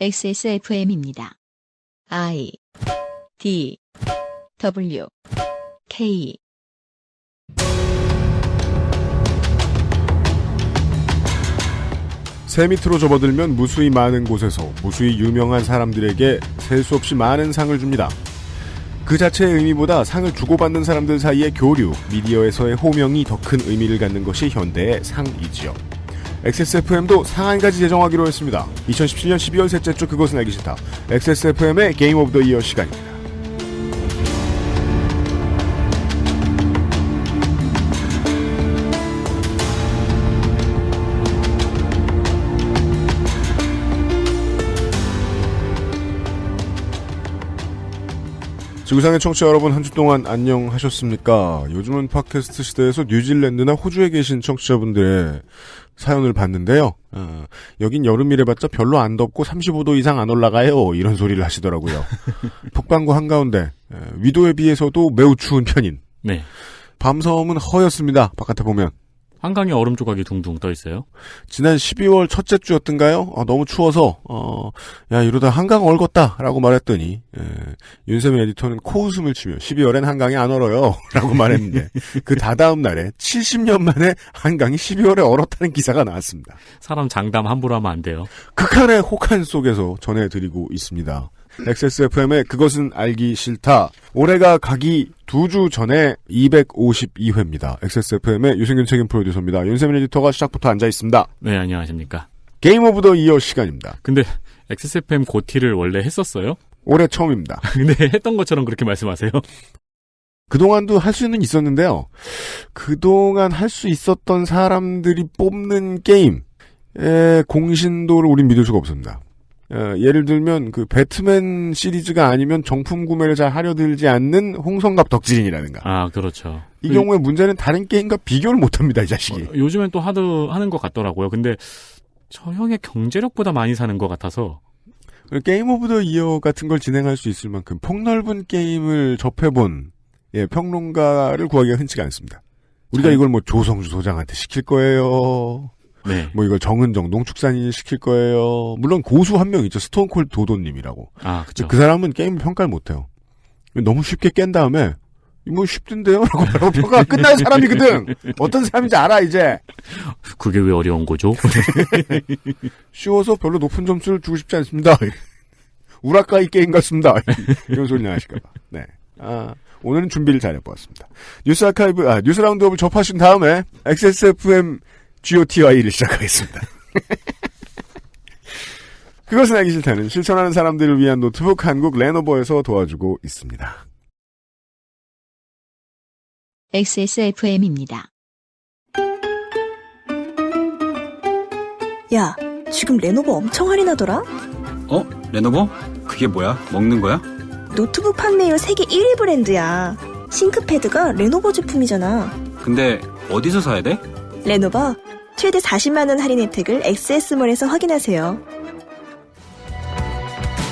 XSFM입니다. I D W K 새 밑으로 접어들면 무수히 많은 곳에서 무수히 유명한 사람들에게 셀 수 없이 많은 상을 줍니다. 그 자체의 의미보다 상을 주고받는 사람들 사이의 교류, 미디어에서의 호명이 더 큰 의미를 갖는 것이 현대의 상이지요. XSFM도 상 한 가지 제정하기로 했습니다. 2017년 12월 셋째 주 그것은 알기 싫다. XSFM의 게임 오브 더 이어 시간입니다. 지구상의 청취자 여러분, 한 주 동안 안녕하셨습니까? 요즘은 팟캐스트 시대에서 뉴질랜드나 호주에 계신 청취자분들의 사연을 봤는데요. 여긴 여름이래봤자 별로 안 덥고 35도 이상 안 올라가요. 이런 소리를 하시더라고요. 북반구 한가운데 위도에 비해서도 매우 추운 편인. 네. 밤섬은 허였습니다. 바깥에 보면. 한강에 얼음 조각이 둥둥 떠 있어요. 지난 12월 첫째 주였던가요? 너무 추워서 야 이러다 한강 얼겄다라고 말했더니 윤세민 에디터는 코웃음을 치며 12월엔 한강이 안 얼어요 라고 말했는데 그 다다음 날에 70년 만에 한강이 12월에 얼었다는 기사가 나왔습니다. 사람 장담 함부로 하면 안 돼요. 극한의 혹한 속에서 전해드리고 있습니다. XSFM의 그것은 알기 싫다. 올해가 가기 2주 전에 252회입니다. XSFM의 유승균 책임 프로듀서입니다. 윤세민 에디터가 시작부터 앉아있습니다. 네, 안녕하십니까. 게임 오브 더 이어 시간입니다. 근데 XSFM 고티를 원래 했었어요? 올해 처음입니다. 근데 했던 것처럼 그렇게 말씀하세요? 그동안도 할 수는 있었는데요. 그동안 할 수 있었던 사람들이 뽑는 게임의 공신도를 우린 믿을 수가 없습니다. 예를 들면 그 배트맨 시리즈가 아니면 정품 구매를 잘 하려 들지 않는 홍성갑 덕질인이라든가. 아, 그렇죠. 이 경우에 문제는 다른 게임과 비교를 못합니다, 이 자식이. 요즘엔 또 하는 것 같더라고요. 근데 저 형의 경제력보다 많이 사는 것 같아서. 게임 오브 더 이어 같은 걸 진행할 수 있을 만큼 폭넓은 게임을 접해본 평론가를 구하기가 흔치가 않습니다. 우리가 이걸 뭐 조성주 소장한테 시킬 거예요. 네. 뭐 이걸 정은정 농축산인을 시킬 거예요. 물론 고수 한 명 있죠. 스톤콜드 도도님이라고. 아, 그죠. 그 사람은 게임 평가를 못해요. 너무 쉽게 깬 다음에 뭐 쉽던데요? 라고 평가가 끝난 사람이거든. 어떤 사람인지 알아 이제. 그게 왜 어려운 거죠? 쉬워서 별로 높은 점수를 주고 싶지 않습니다. 우라카이 게임 같습니다. 이런 소리나 하실까봐. 네. 오늘은 준비를 잘 해보았습니다. 뉴스 아카이브, 뉴스 라운드업을 접하신 다음에 XSFM GOTY를 시작하겠습니다. 그것은 알기 싫다는 실천하는 사람들을 위한 노트북 한국 레노버에서 도와주고 있습니다. XSFM입니다. 야, 지금 레노버 엄청 할인하더라? 레노버? 그게 뭐야? 먹는 거야? 노트북 판매율 세계 1위 브랜드야. 싱크패드가 레노버 제품이잖아. 근데 어디서 사야 돼? 레노버 최대 40만원 할인 혜택을 XS몰에서 확인하세요.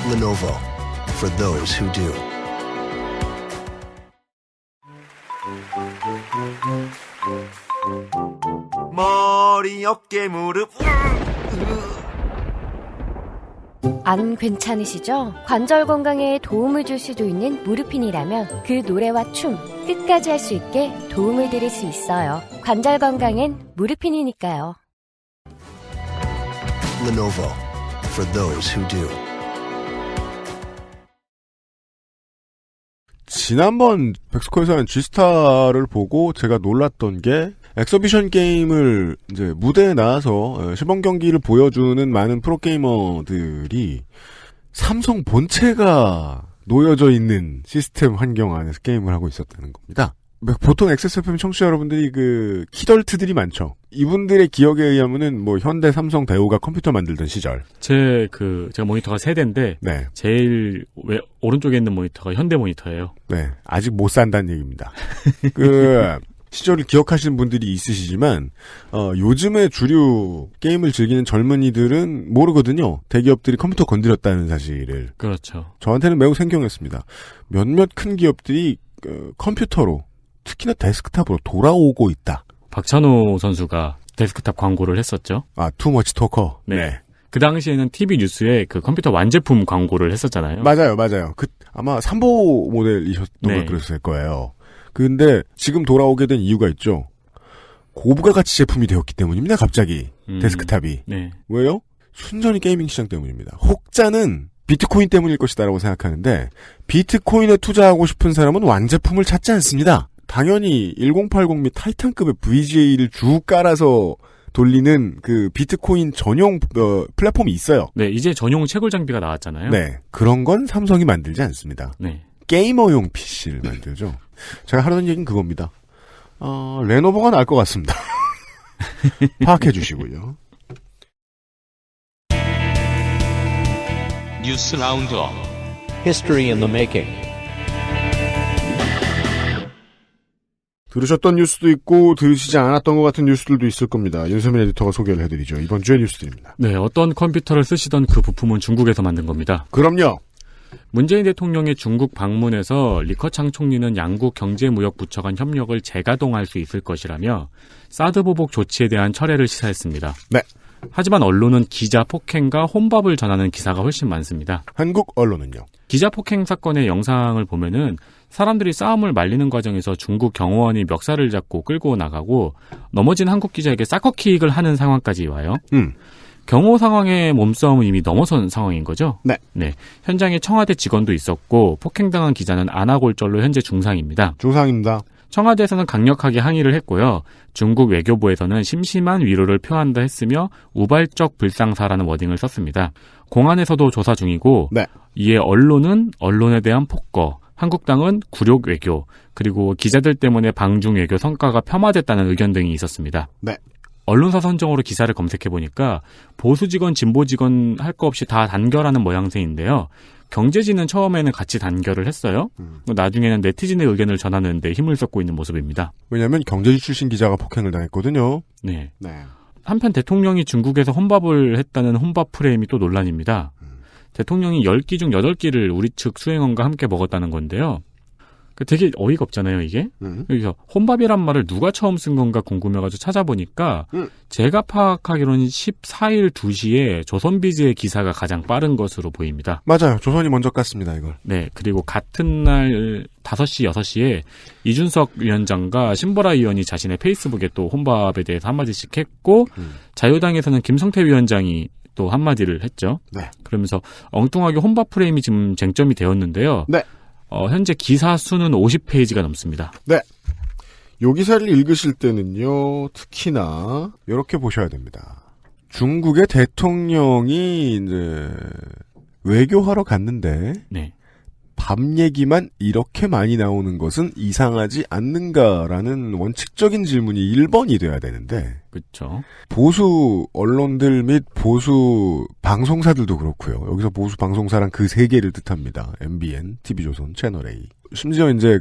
Lenovo for those who do. 머리, 어깨, 무릎. 안 괜찮으시죠? 관절 건강에 도움을 줄 수도 있는 무르핀이라면 그 노래와 춤 끝까지 할 수 있게 도움을 드릴 수 있어요. 관절 건강엔 무르핀이니까요. Lenovo for those who do. 지난번 백스코에서 한 G스타를 보고 제가 놀랐던 게 엑서비션 게임을 이제 무대에 나와서 시범 경기를 보여주는 많은 프로게이머들이 삼성 본체가 놓여져 있는 시스템 환경 안에서 게임을 하고 있었다는 겁니다. 보통 XSFM 청취자 여러분들이 그 키덜트들이 많죠. 이분들의 기억에 의하면은 뭐 현대 삼성 대우가 컴퓨터 만들던 시절. 제가 모니터가 3대인데 네. 제일 오른쪽에 있는 모니터가 현대 모니터예요. 네. 아직 못 산다는 얘기입니다. 시절을 기억하시는 분들이 있으시지만 요즘에 주류 게임을 즐기는 젊은이들은 모르거든요. 대기업들이 컴퓨터 건드렸다는 사실을. 그렇죠. 저한테는 매우 생경했습니다. 몇몇 큰 기업들이 컴퓨터로 특히나 데스크탑으로 돌아오고 있다. 박찬호 선수가 데스크탑 광고를 했었죠. 투머치 토커. 네. 그 당시에는 TV 뉴스에 그 컴퓨터 완제품 광고를 했었잖아요. 맞아요. 아마 3보 모델이셨던 네. 걸 그랬을 거예요. 근데 지금 돌아오게 된 이유가 있죠. 고부가 가치 제품이 되었기 때문입니다. 갑자기 데스크탑이. 네. 왜요? 순전히 게이밍 시장 때문입니다. 혹자는 비트코인 때문일 것이다라고 생각하는데 비트코인에 투자하고 싶은 사람은 완제품을 찾지 않습니다. 당연히 1080 및 타이탄급의 VGA를 쭉 깔아서 돌리는 그 비트코인 전용 플랫폼이 있어요. 네, 이제 전용 채굴 장비가 나왔잖아요. 네, 그런 건 삼성이 만들지 않습니다. 네. 게이머용 PC를 만들죠. 제가 하려는 얘기는 그겁니다. 레노버가 나을 것 같습니다. 파악해 주시고요. 뉴스 라운드업 History in the making. 들으셨던 뉴스도 있고 들으시지 않았던 것 같은 뉴스들도 있을 겁니다. 윤세민 에디터가 소개를 해드리죠. 이번 주의 뉴스들입니다. 네, 어떤 컴퓨터를 쓰시던 그 부품은 중국에서 만든 겁니다. 그럼요. 문재인 대통령의 중국 방문에서 리커창 총리는 양국 경제무역부처 간 협력을 재가동할 수 있을 것이라며 사드 보복 조치에 대한 철회를 시사했습니다. 네. 하지만 언론은 기자 폭행과 혼밥을 전하는 기사가 훨씬 많습니다. 한국 언론은요? 기자 폭행 사건의 영상을 보면은 사람들이 싸움을 말리는 과정에서 중국 경호원이 멱살을 잡고 끌고 나가고 넘어진 한국 기자에게 사커킥을 하는 상황까지 와요. 경호 상황의 몸싸움은 이미 넘어선 상황인 거죠? 네. 현장에 청와대 직원도 있었고 폭행당한 기자는 안아골절로 현재 중상입니다. 중상입니다. 청와대에서는 강력하게 항의를 했고요. 중국 외교부에서는 심심한 위로를 표한다 했으며 우발적 불상사라는 워딩을 썼습니다. 공안에서도 조사 중이고 네. 이에 언론은 언론에 대한 폭거, 한국당은 굴욕 외교, 그리고 기자들 때문에 방중 외교 성과가 폄하됐다는 의견 등이 있었습니다. 네. 언론사 선정으로 기사를 검색해보니까 보수 직원, 진보 직원 할 거 없이 다 단결하는 모양새인데요. 경제지는 처음에는 같이 단결을 했어요. 나중에는 네티즌의 의견을 전하는 데 힘을 쏟고 있는 모습입니다. 왜냐하면 경제지 출신 기자가 폭행을 당했거든요. 네. 네. 한편 대통령이 중국에서 혼밥을 했다는 혼밥 프레임이 또 논란입니다. 대통령이 10끼 중 8끼를 우리 측 수행원과 함께 먹었다는 건데요. 되게 어이가 없잖아요, 이게. 여기서 혼밥이란 말을 누가 처음 쓴 건가 궁금해가지고 찾아보니까 제가 파악하기로는 14일 2시에 조선비즈의 기사가 가장 빠른 것으로 보입니다. 맞아요. 조선이 먼저 깠습니다, 이걸. 네, 그리고 같은 날 5시, 6시에 이준석 위원장과 신보라 의원이 자신의 페이스북에 또 혼밥에 대해서 한마디씩 했고 자유당에서는 김성태 위원장이 또 한마디를 했죠. 네. 그러면서 엉뚱하게 혼밥 프레임이 지금 쟁점이 되었는데요. 네. 현재 기사 수는 50페이지가 넘습니다. 네. 요 기사를 읽으실 때는요, 특히나, 이렇게 보셔야 됩니다. 중국의 대통령이, 이제, 외교하러 갔는데, 네. 밤 얘기만 이렇게 많이 나오는 것은 이상하지 않는가라는 원칙적인 질문이 1번이 돼야 되는데, 그렇죠. 보수 언론들 및 보수 방송사들도 그렇고요. 여기서 보수 방송사란 그 세 개를 뜻합니다. MBN, TV조선, 채널A. 심지어 이제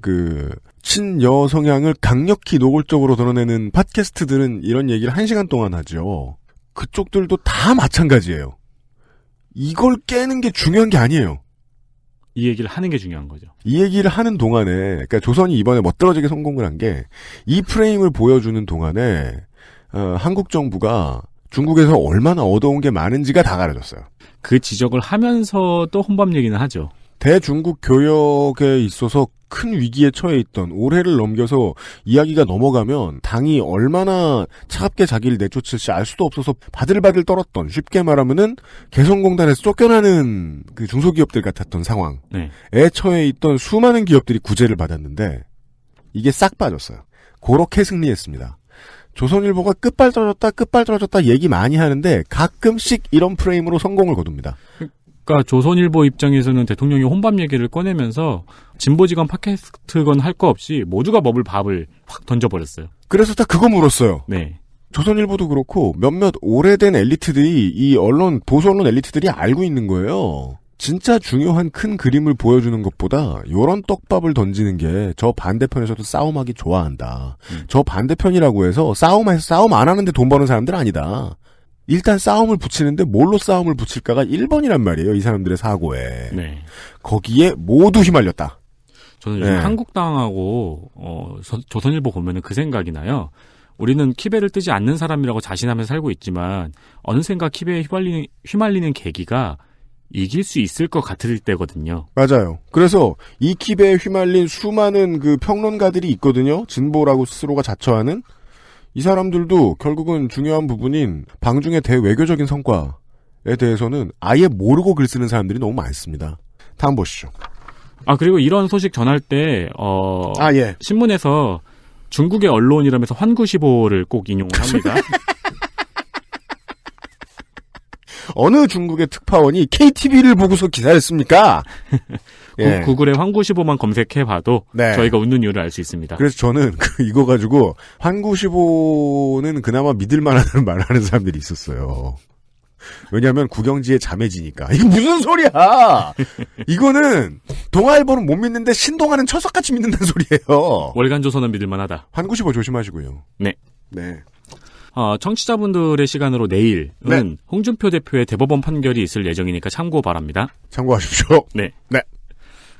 친여 성향을 강력히 노골적으로 드러내는 팟캐스트들은 이런 얘기를 1시간 동안 하죠. 그쪽들도 다 마찬가지예요. 이걸 깨는 게 중요한 게 아니에요. 이 얘기를 하는 게 중요한 거죠. 이 얘기를 하는 동안에, 그러니까 조선이 이번에 멋들어지게 성공을 한 게, 이 프레임을 보여주는 동안에, 한국 정부가 중국에서 얼마나 얻어온 게 많은지가 다 가려졌어요. 그 지적을 하면서도 혼밥 얘기는 하죠. 대중국 교역에 있어서 큰 위기에 처해 있던 올해를 넘겨서 이야기가 넘어가면 당이 얼마나 차갑게 자기를 내쫓을지 알 수도 없어서 바들바들 떨었던, 쉽게 말하면은 개성공단에서 쫓겨나는 그 중소기업들 같았던 상황에 처해 있던 수많은 기업들이 구제를 받았는데 이게 싹 빠졌어요. 그렇게 승리했습니다. 조선일보가 끝발 떨어졌다 얘기 많이 하는데 가끔씩 이런 프레임으로 성공을 거둡니다. 그러니까 조선일보 입장에서는 대통령이 혼밥 얘기를 꺼내면서 진보지간 팟캐스트건 할 거 없이 모두가 먹을 밥을 확 던져버렸어요. 그래서 다 그거 물었어요. 네. 조선일보도 그렇고 몇몇 오래된 엘리트들이, 이 보수 언론 엘리트들이 알고 있는 거예요. 진짜 중요한 큰 그림을 보여주는 것보다 요런 떡밥을 던지는 게 저 반대편에서도 싸움하기 좋아한다. 저 반대편이라고 해서 싸움 안 하는데 돈 버는 사람들 아니다. 일단 싸움을 붙이는데 뭘로 싸움을 붙일까가 1번이란 말이에요. 이 사람들의 사고에. 네. 거기에 모두 휘말렸다. 저는 요즘 한국당하고 조선일보 보면은 그 생각이 나요. 우리는 키베를 뜨지 않는 사람이라고 자신하면서 살고 있지만 어느샌가 키베에 휘말리는 계기가 이길 수 있을 것 같을 때거든요. 맞아요. 그래서 이 킵에 휘말린 수많은 그 평론가들이 있거든요. 진보라고 스스로가 자처하는. 이 사람들도 결국은 중요한 부분인 방중의 대외교적인 성과에 대해서는 아예 모르고 글 쓰는 사람들이 너무 많습니다. 다음 보시죠. 그리고 이런 소식 전할 때 예. 신문에서 중국의 언론이라면서 환구시보를 꼭 인용을 합니다. 어느 중국의 특파원이 KTV를 보고서 기사를 씁니까? 예. 구글에 환구시보만 검색해봐도 네. 저희가 웃는 이유를 알 수 있습니다. 그래서 저는 이거 가지고 환구시보는 그나마 믿을만하다는 말을 하는 사람들이 있었어요. 왜냐하면 국영지의 자매지니까. 이게 무슨 소리야! 이거는 동아일보는 못 믿는데 신동아는 철석같이 믿는다는 소리예요. 월간조선은 믿을만하다. 환구시보 조심하시고요. 네. 네. 청취자분들의 시간으로 내일은 네. 홍준표 대표의 대법원 판결이 있을 예정이니까 참고 바랍니다. 참고하십시오. 네. 네.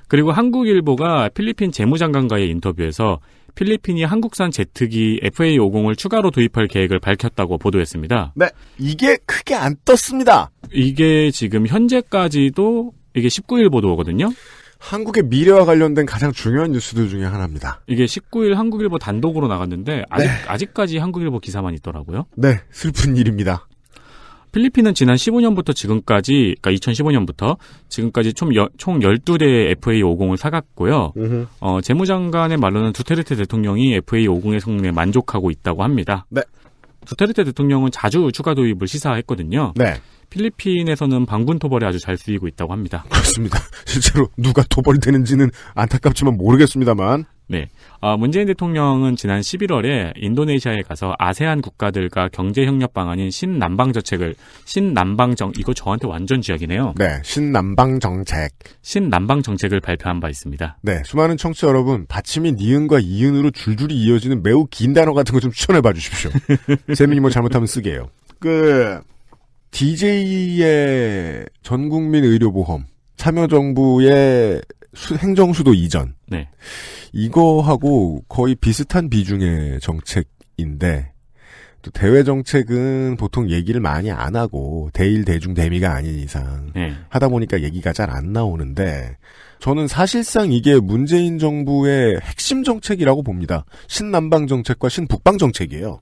그리고 한국일보가 필리핀 재무장관과의 인터뷰에서 필리핀이 한국산 제트기 FA-50을 추가로 도입할 계획을 밝혔다고 보도했습니다. 네. 이게 크게 안 떴습니다. 이게 지금 현재까지도 이게 19일 보도거든요. 한국의 미래와 관련된 가장 중요한 뉴스들 중에 하나입니다. 이게 19일 한국일보 단독으로 나갔는데 아직까지 한국일보 기사만 있더라고요. 네. 슬픈 일입니다. 필리핀은 지난 15년부터 지금까지, 그러니까 2015년부터 지금까지 총 12대의 FA-50을 사갔고요. 재무장관의 말로는 두테르테 대통령이 FA-50의 성능에 만족하고 있다고 합니다. 네. 두테르테 대통령은 자주 추가 도입을 시사했거든요. 네. 필리핀에서는 반군 토벌에 아주 잘 쓰이고 있다고 합니다. 그렇습니다. 실제로 누가 토벌이 되는지는 안타깝지만 모르겠습니다만. 네. 문재인 대통령은 지난 11월에 인도네시아에 가서 아세안 국가들과 경제협력 방안인 이거 저한테 완전 쥐약이네요. 네. 신남방 정책을 발표한 바 있습니다. 네. 수많은 청취자 여러분, 받침이 니은과 이은으로 줄줄이 이어지는 매우 긴 단어 같은 거 좀 추천해봐 주십시오. 재민이 뭐 잘못하면 쓰게요. DJ의 전국민 의료보험, 참여정부의 행정수도 이전. 네. 이거하고 거의 비슷한 비중의 정책인데, 또 대외 정책은 보통 얘기를 많이 안 하고, 대일대중대미가 아닌 이상, 하다 보니까 얘기가 잘 안 나오는데, 저는 사실상 이게 문재인 정부의 핵심 정책이라고 봅니다. 신남방 정책과 신북방 정책이에요.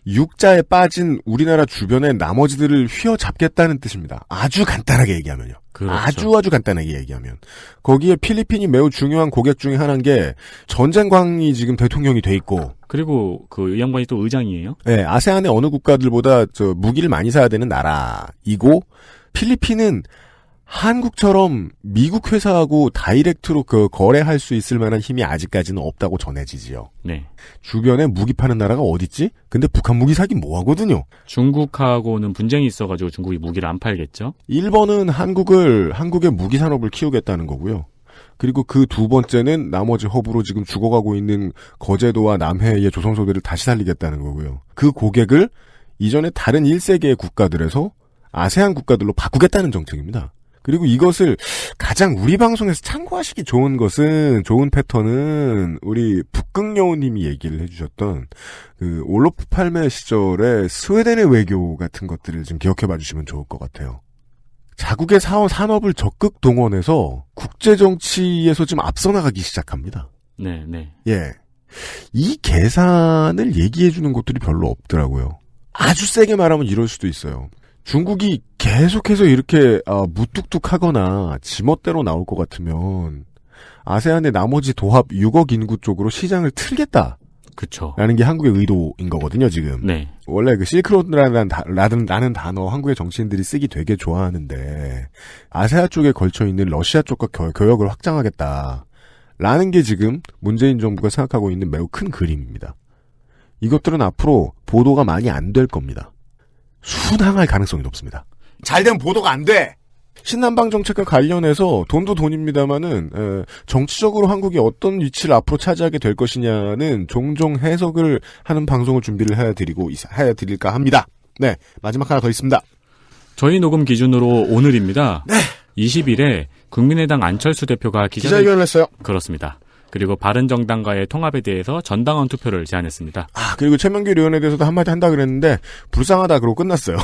육자에 빠진 우리나라 주변의 나머지들을 휘어잡겠다는 뜻입니다. 아주 간단하게 얘기하면요. 그렇죠. 아주 간단하게 얘기하면. 거기에 필리핀이 매우 중요한 고객 중에 하나인 게 전쟁광이 지금 대통령이 돼 있고. 그리고 이 양반이 또 의장이에요? 네, 아세안의 어느 국가들보다 무기를 많이 사야 되는 나라이고, 필리핀은 한국처럼 미국 회사하고 다이렉트로 거래할 수 있을 만한 힘이 아직까지는 없다고 전해지지요. 네. 주변에 무기 파는 나라가 어딨지? 근데 북한 무기 사긴 뭐하거든요. 중국하고는 분쟁이 있어가지고 중국이 무기를 안 팔겠죠. 일본은 한국의 무기 산업을 키우겠다는 거고요. 그리고 그 두 번째는 나머지 허브로 지금 죽어가고 있는 거제도와 남해의 조선소들을 다시 살리겠다는 거고요. 그 고객을 이전에 다른 1세계의 국가들에서 아세안 국가들로 바꾸겠다는 정책입니다. 그리고 이것을 가장 우리 방송에서 참고하시기 좋은 패턴은 우리 북극여우님이 얘기를 해주셨던 올로프 팔메 시절에 스웨덴의 외교 같은 것들을 좀 기억해봐 주시면 좋을 것 같아요. 자국의 산업을 적극 동원해서 국제정치에서 좀 앞서 나가기 시작합니다. 네. 예. 이 계산을 얘기해주는 곳들이 별로 없더라고요. 아주 세게 말하면 이럴 수도 있어요. 중국이 계속해서 이렇게 무뚝뚝하거나 지멋대로 나올 것 같으면 아세안의 나머지 도합 6억 인구 쪽으로 시장을 틀겠다. 그렇죠. 라는 게 한국의 의도인 거거든요, 지금. 네. 원래 실크로드라는 단어 한국의 정치인들이 쓰기 되게 좋아하는데 아세안 쪽에 걸쳐 있는 러시아 쪽과 교역을 확장하겠다. 라는 게 지금 문재인 정부가 생각하고 있는 매우 큰 그림입니다. 이것들은 앞으로 보도가 많이 안 될 겁니다. 순항할 가능성이 높습니다. 잘되면 보도가 안 돼! 신남방 정책과 관련해서 돈도 돈입니다만은 정치적으로 한국이 어떤 위치를 앞으로 차지하게 될 것이냐는 종종 해석을 하는 방송을 준비를 해드릴까 합니다. 네, 마지막 하나 더 있습니다. 저희 녹음 기준으로 오늘입니다. 네. 20일에 국민의당 안철수 대표가 기자회견을 했어요. 그렇습니다. 그리고 바른정당과의 통합에 대해서 전당원 투표를 제안했습니다. 그리고 최명길 의원에 대해서도 한마디 한다 그랬는데 불쌍하다 그러고 끝났어요.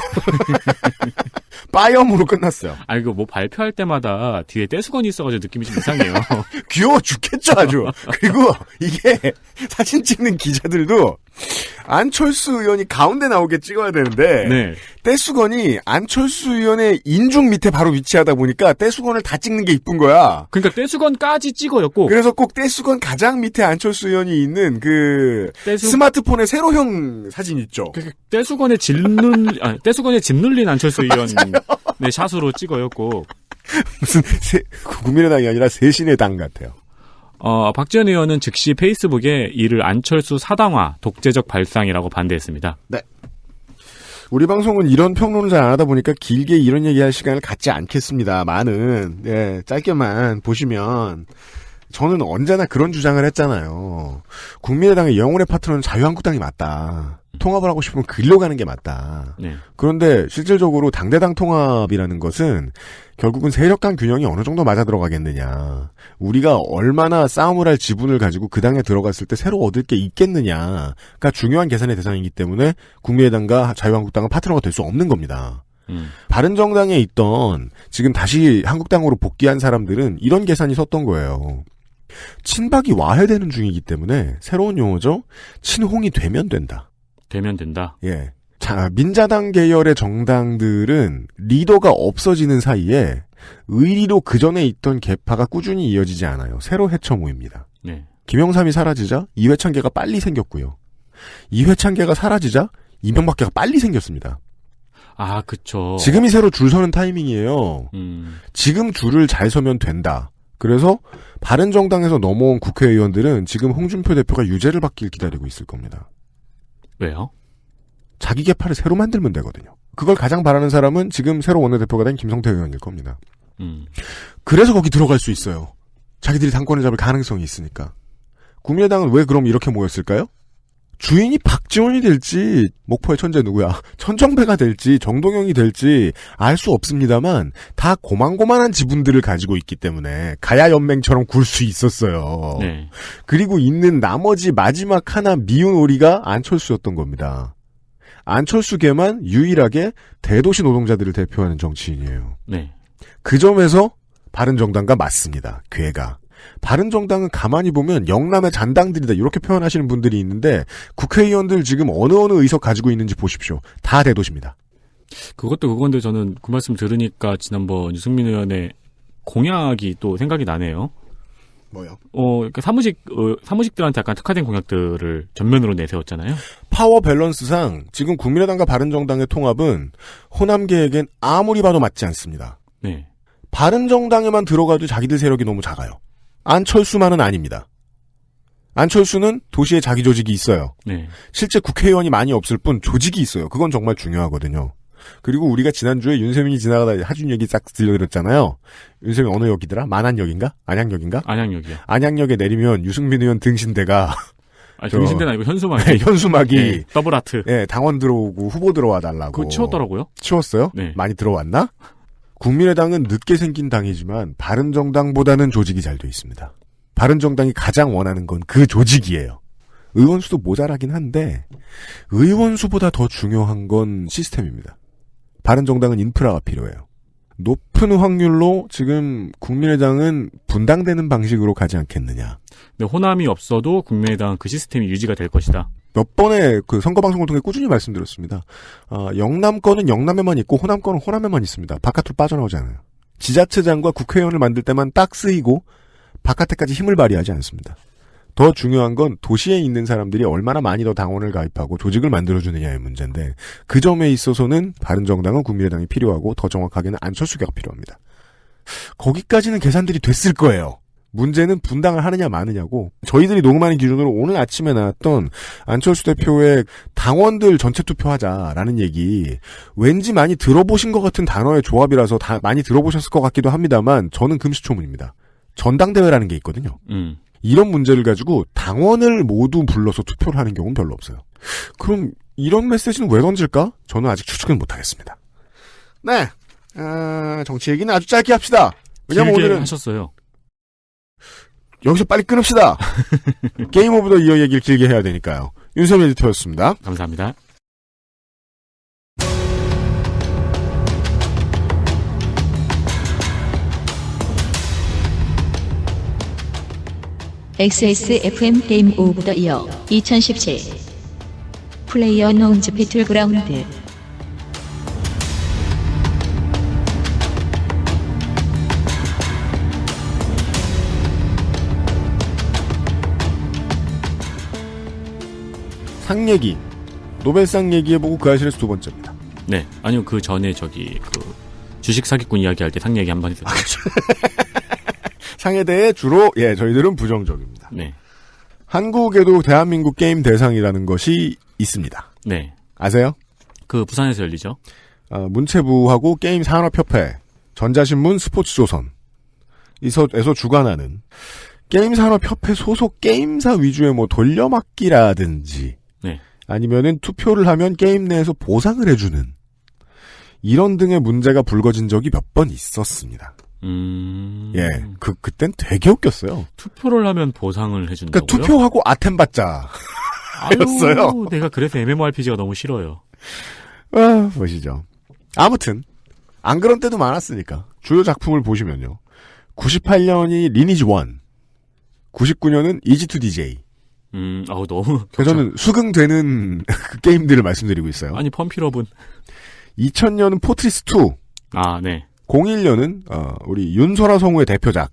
빠염으로 끝났어요. 이거 뭐 발표할 때마다 뒤에 떼수건이 있어가지고 느낌이 좀 이상해요. 귀여워 죽겠죠 아주. 그리고 이게 사진 찍는 기자들도 안철수 의원이 가운데 나오게 찍어야 되는데 네. 떼수건이 안철수 의원의 인중 밑에 바로 위치하다 보니까 떼수건을 다 찍는 게 이쁜 거야. 그러니까 떼수건까지 찍어요 꼭. 그래서 꼭 떼수건 가장 밑에 안철수 의원이 있는 스마트폰의 세로형 사진 있죠. 떼수건에 떼수건에 집 눌린 안철수 의원 네, 샷으로 찍어요 꼭. 무슨 국민의당이 아니라 새신의 당 같아요. 박지원 의원은 즉시 페이스북에 이를 안철수 사당화, 독재적 발상이라고 반대했습니다. 네. 우리 방송은 이런 평론을 잘 안 하다 보니까 길게 이런 얘기할 시간을 갖지 않겠습니다만은 짧게만 보시면 저는 언제나 그런 주장을 했잖아요. 국민의당의 영혼의 파트너는 자유한국당이 맞다. 통합을 하고 싶으면 글로 가는 게 맞다. 네. 그런데 실질적으로 당대당 통합이라는 것은 결국은 세력 간 균형이 어느 정도 맞아 들어가겠느냐. 우리가 얼마나 싸움을 할 지분을 가지고 그 당에 들어갔을 때 새로 얻을 게 있겠느냐가 중요한 계산의 대상이기 때문에 국민의당과 자유한국당은 파트너가 될 수 없는 겁니다. 바른정당에 있던 지금 다시 한국당으로 복귀한 사람들은 이런 계산이 섰던 거예요. 친박이 와해되는 중이기 때문에 새로운 용어죠. 친홍이 되면 된다. 되면 된다. 예. 자, 민자당 계열의 정당들은 리더가 없어지는 사이에 의리로 그전에 있던 계파가 꾸준히 이어지지 않아요. 새로 헤쳐 모입니다. 네. 김영삼이 사라지자 이회창계가 빨리 생겼고요. 이회창계가 사라지자 이명박계가 빨리 생겼습니다. 그쵸. 지금이 새로 줄 서는 타이밍이에요. 지금 줄을 잘 서면 된다. 그래서 바른정당에서 넘어온 국회의원들은 지금 홍준표 대표가 유죄를 받길 기다리고 있을 겁니다. 왜요? 자기 계파를 새로 만들면 되거든요. 그걸 가장 바라는 사람은 지금 새로 원내대표가 된 김성태 의원일 겁니다. 그래서 거기 들어갈 수 있어요. 자기들이 당권을 잡을 가능성이 있으니까. 국민의당은 왜 그럼 이렇게 모였을까요? 주인이 박지원이 될지 목포의 천재 누구야 천정배가 될지 정동영이 될지 알 수 없습니다만 다 고만고만한 지분들을 가지고 있기 때문에 가야연맹처럼 굴 수 있었어요. 네. 그리고 있는 나머지 마지막 하나 미운 오리가 안철수였던 겁니다. 안철수계만 유일하게 대도시 노동자들을 대표하는 정치인이에요. 네. 그 점에서 바른정당과 맞습니다. 괴가. 바른정당은 가만히 보면 영남의 잔당들이다 이렇게 표현하시는 분들이 있는데 국회의원들 지금 어느 의석 가지고 있는지 보십시오. 다 대도시입니다. 그것도 그건데 저는 그 말씀 들으니까 지난번 유승민 의원의 공약이 또 생각이 나네요. 뭐요? 그러니까 사무직들한테 약간 특화된 공약들을 전면으로 내세웠잖아요. 파워 밸런스상 지금 국민의당과 바른정당의 통합은 호남계에겐 아무리 봐도 맞지 않습니다. 네. 바른정당에만 들어가도 자기들 세력이 너무 작아요. 안철수만은 아닙니다. 안철수는 도시에 자기 조직이 있어요. 네. 실제 국회의원이 많이 없을 뿐 조직이 있어요. 그건 정말 중요하거든요. 그리고 우리가 지난주에 윤세민이 지나가다 하준 얘기 싹 들려드렸잖아요. 윤세민 어느 역이더라? 만안역인가? 안양역인가? 안양역이요. 안양역에 내리면 유승민 의원 등신대가 등신대는 아니고 현수막이. 현수막이. 네, 더블 하트. 네, 당원 들어오고 후보 들어와 달라고. 그거 치웠더라고요. 치웠어요? 네. 많이 들어왔나? 국민의당은 늦게 생긴 당이지만 바른정당보다는 조직이 잘 돼 있습니다. 바른정당이 가장 원하는 건 그 조직이에요. 의원수도 모자라긴 한데 의원수보다 더 중요한 건 시스템입니다. 바른정당은 인프라가 필요해요. 높은 확률로 지금 국민의당은 분당되는 방식으로 가지 않겠느냐. 근데 호남이 없어도 국민의당은 그 시스템이 유지가 될 것이다. 몇 번의 그 선거방송을 통해 꾸준히 말씀드렸습니다. 영남 거는 영남에만 있고 호남 거는 호남에만 있습니다. 바깥으로 빠져나오지 않아요. 지자체장과 국회의원을 만들 때만 딱 쓰이고 바깥에까지 힘을 발휘하지 않습니다. 더 중요한 건 도시에 있는 사람들이 얼마나 많이 더 당원을 가입하고 조직을 만들어주느냐의 문제인데 그 점에 있어서는 바른정당은 국민의당이 필요하고 더 정확하게는 안철수계가 필요합니다. 거기까지는 계산들이 됐을 거예요. 문제는 분당을 하느냐 마느냐고 저희들이 녹음하는 기준으로 오늘 아침에 나왔던 안철수 대표의 당원들 전체 투표하자라는 얘기 왠지 많이 들어보신 것 같은 단어의 조합이라서 다 많이 들어보셨을 것 같기도 합니다만 저는 금시초문입니다. 전당대회라는 게 있거든요. 이런 문제를 가지고 당원을 모두 불러서 투표를 하는 경우는 별로 없어요. 그럼 이런 메시지는 왜 던질까? 저는 아직 추측은 못하겠습니다. 네, 정치 얘기는 아주 짧게 합시다. 왜냐면 길게 오늘은 하셨어요. 여기서 빨리 끊읍시다. 게임 오브 더 이어 얘기를 길게 해야 되니까요. 윤세민 에디터였습니다. 감사합니다. XSFM 게임 오브 더 이어 2017 플레이어노운즈 배틀그라운드. 상 얘기, 노벨상 얘기해보고 그 아실에서 두 번째입니다. 네. 아니요, 그 전에 주식 사기꾼 이야기할 때 상 얘기 한 번 했었어요. 상에 대해 주로, 저희들은 부정적입니다. 네. 한국에도 대한민국 게임 대상이라는 것이 있습니다. 네. 아세요? 그 부산에서 열리죠? 문체부하고 게임산업협회, 전자신문, 스포츠조선, 에서 주관하는 게임산업협회 소속 게임사 위주의 돌려막기라든지, 네. 아니면은 투표를 하면 게임 내에서 보상을 해주는 이런 등의 문제가 불거진 적이 몇 번 있었습니다. 그땐 되게 웃겼어요. 투표를 하면 보상을 해준다고요? 그러니까 투표하고 아템 받자. 였어요. 내가 그래서 MMORPG가 너무 싫어요. 보시죠. 아무튼 안 그런 때도 많았으니까 주요 작품을 보시면요. 98년이 리니지 1, 99년은 이지2DJ. 너무. 저는 수긍되는 그 게임들을 말씀드리고 있어요. 아니, 펌필업은. 2000년은 포트리스 2. 아, 네. 01년은 우리 윤소라 성우의 대표작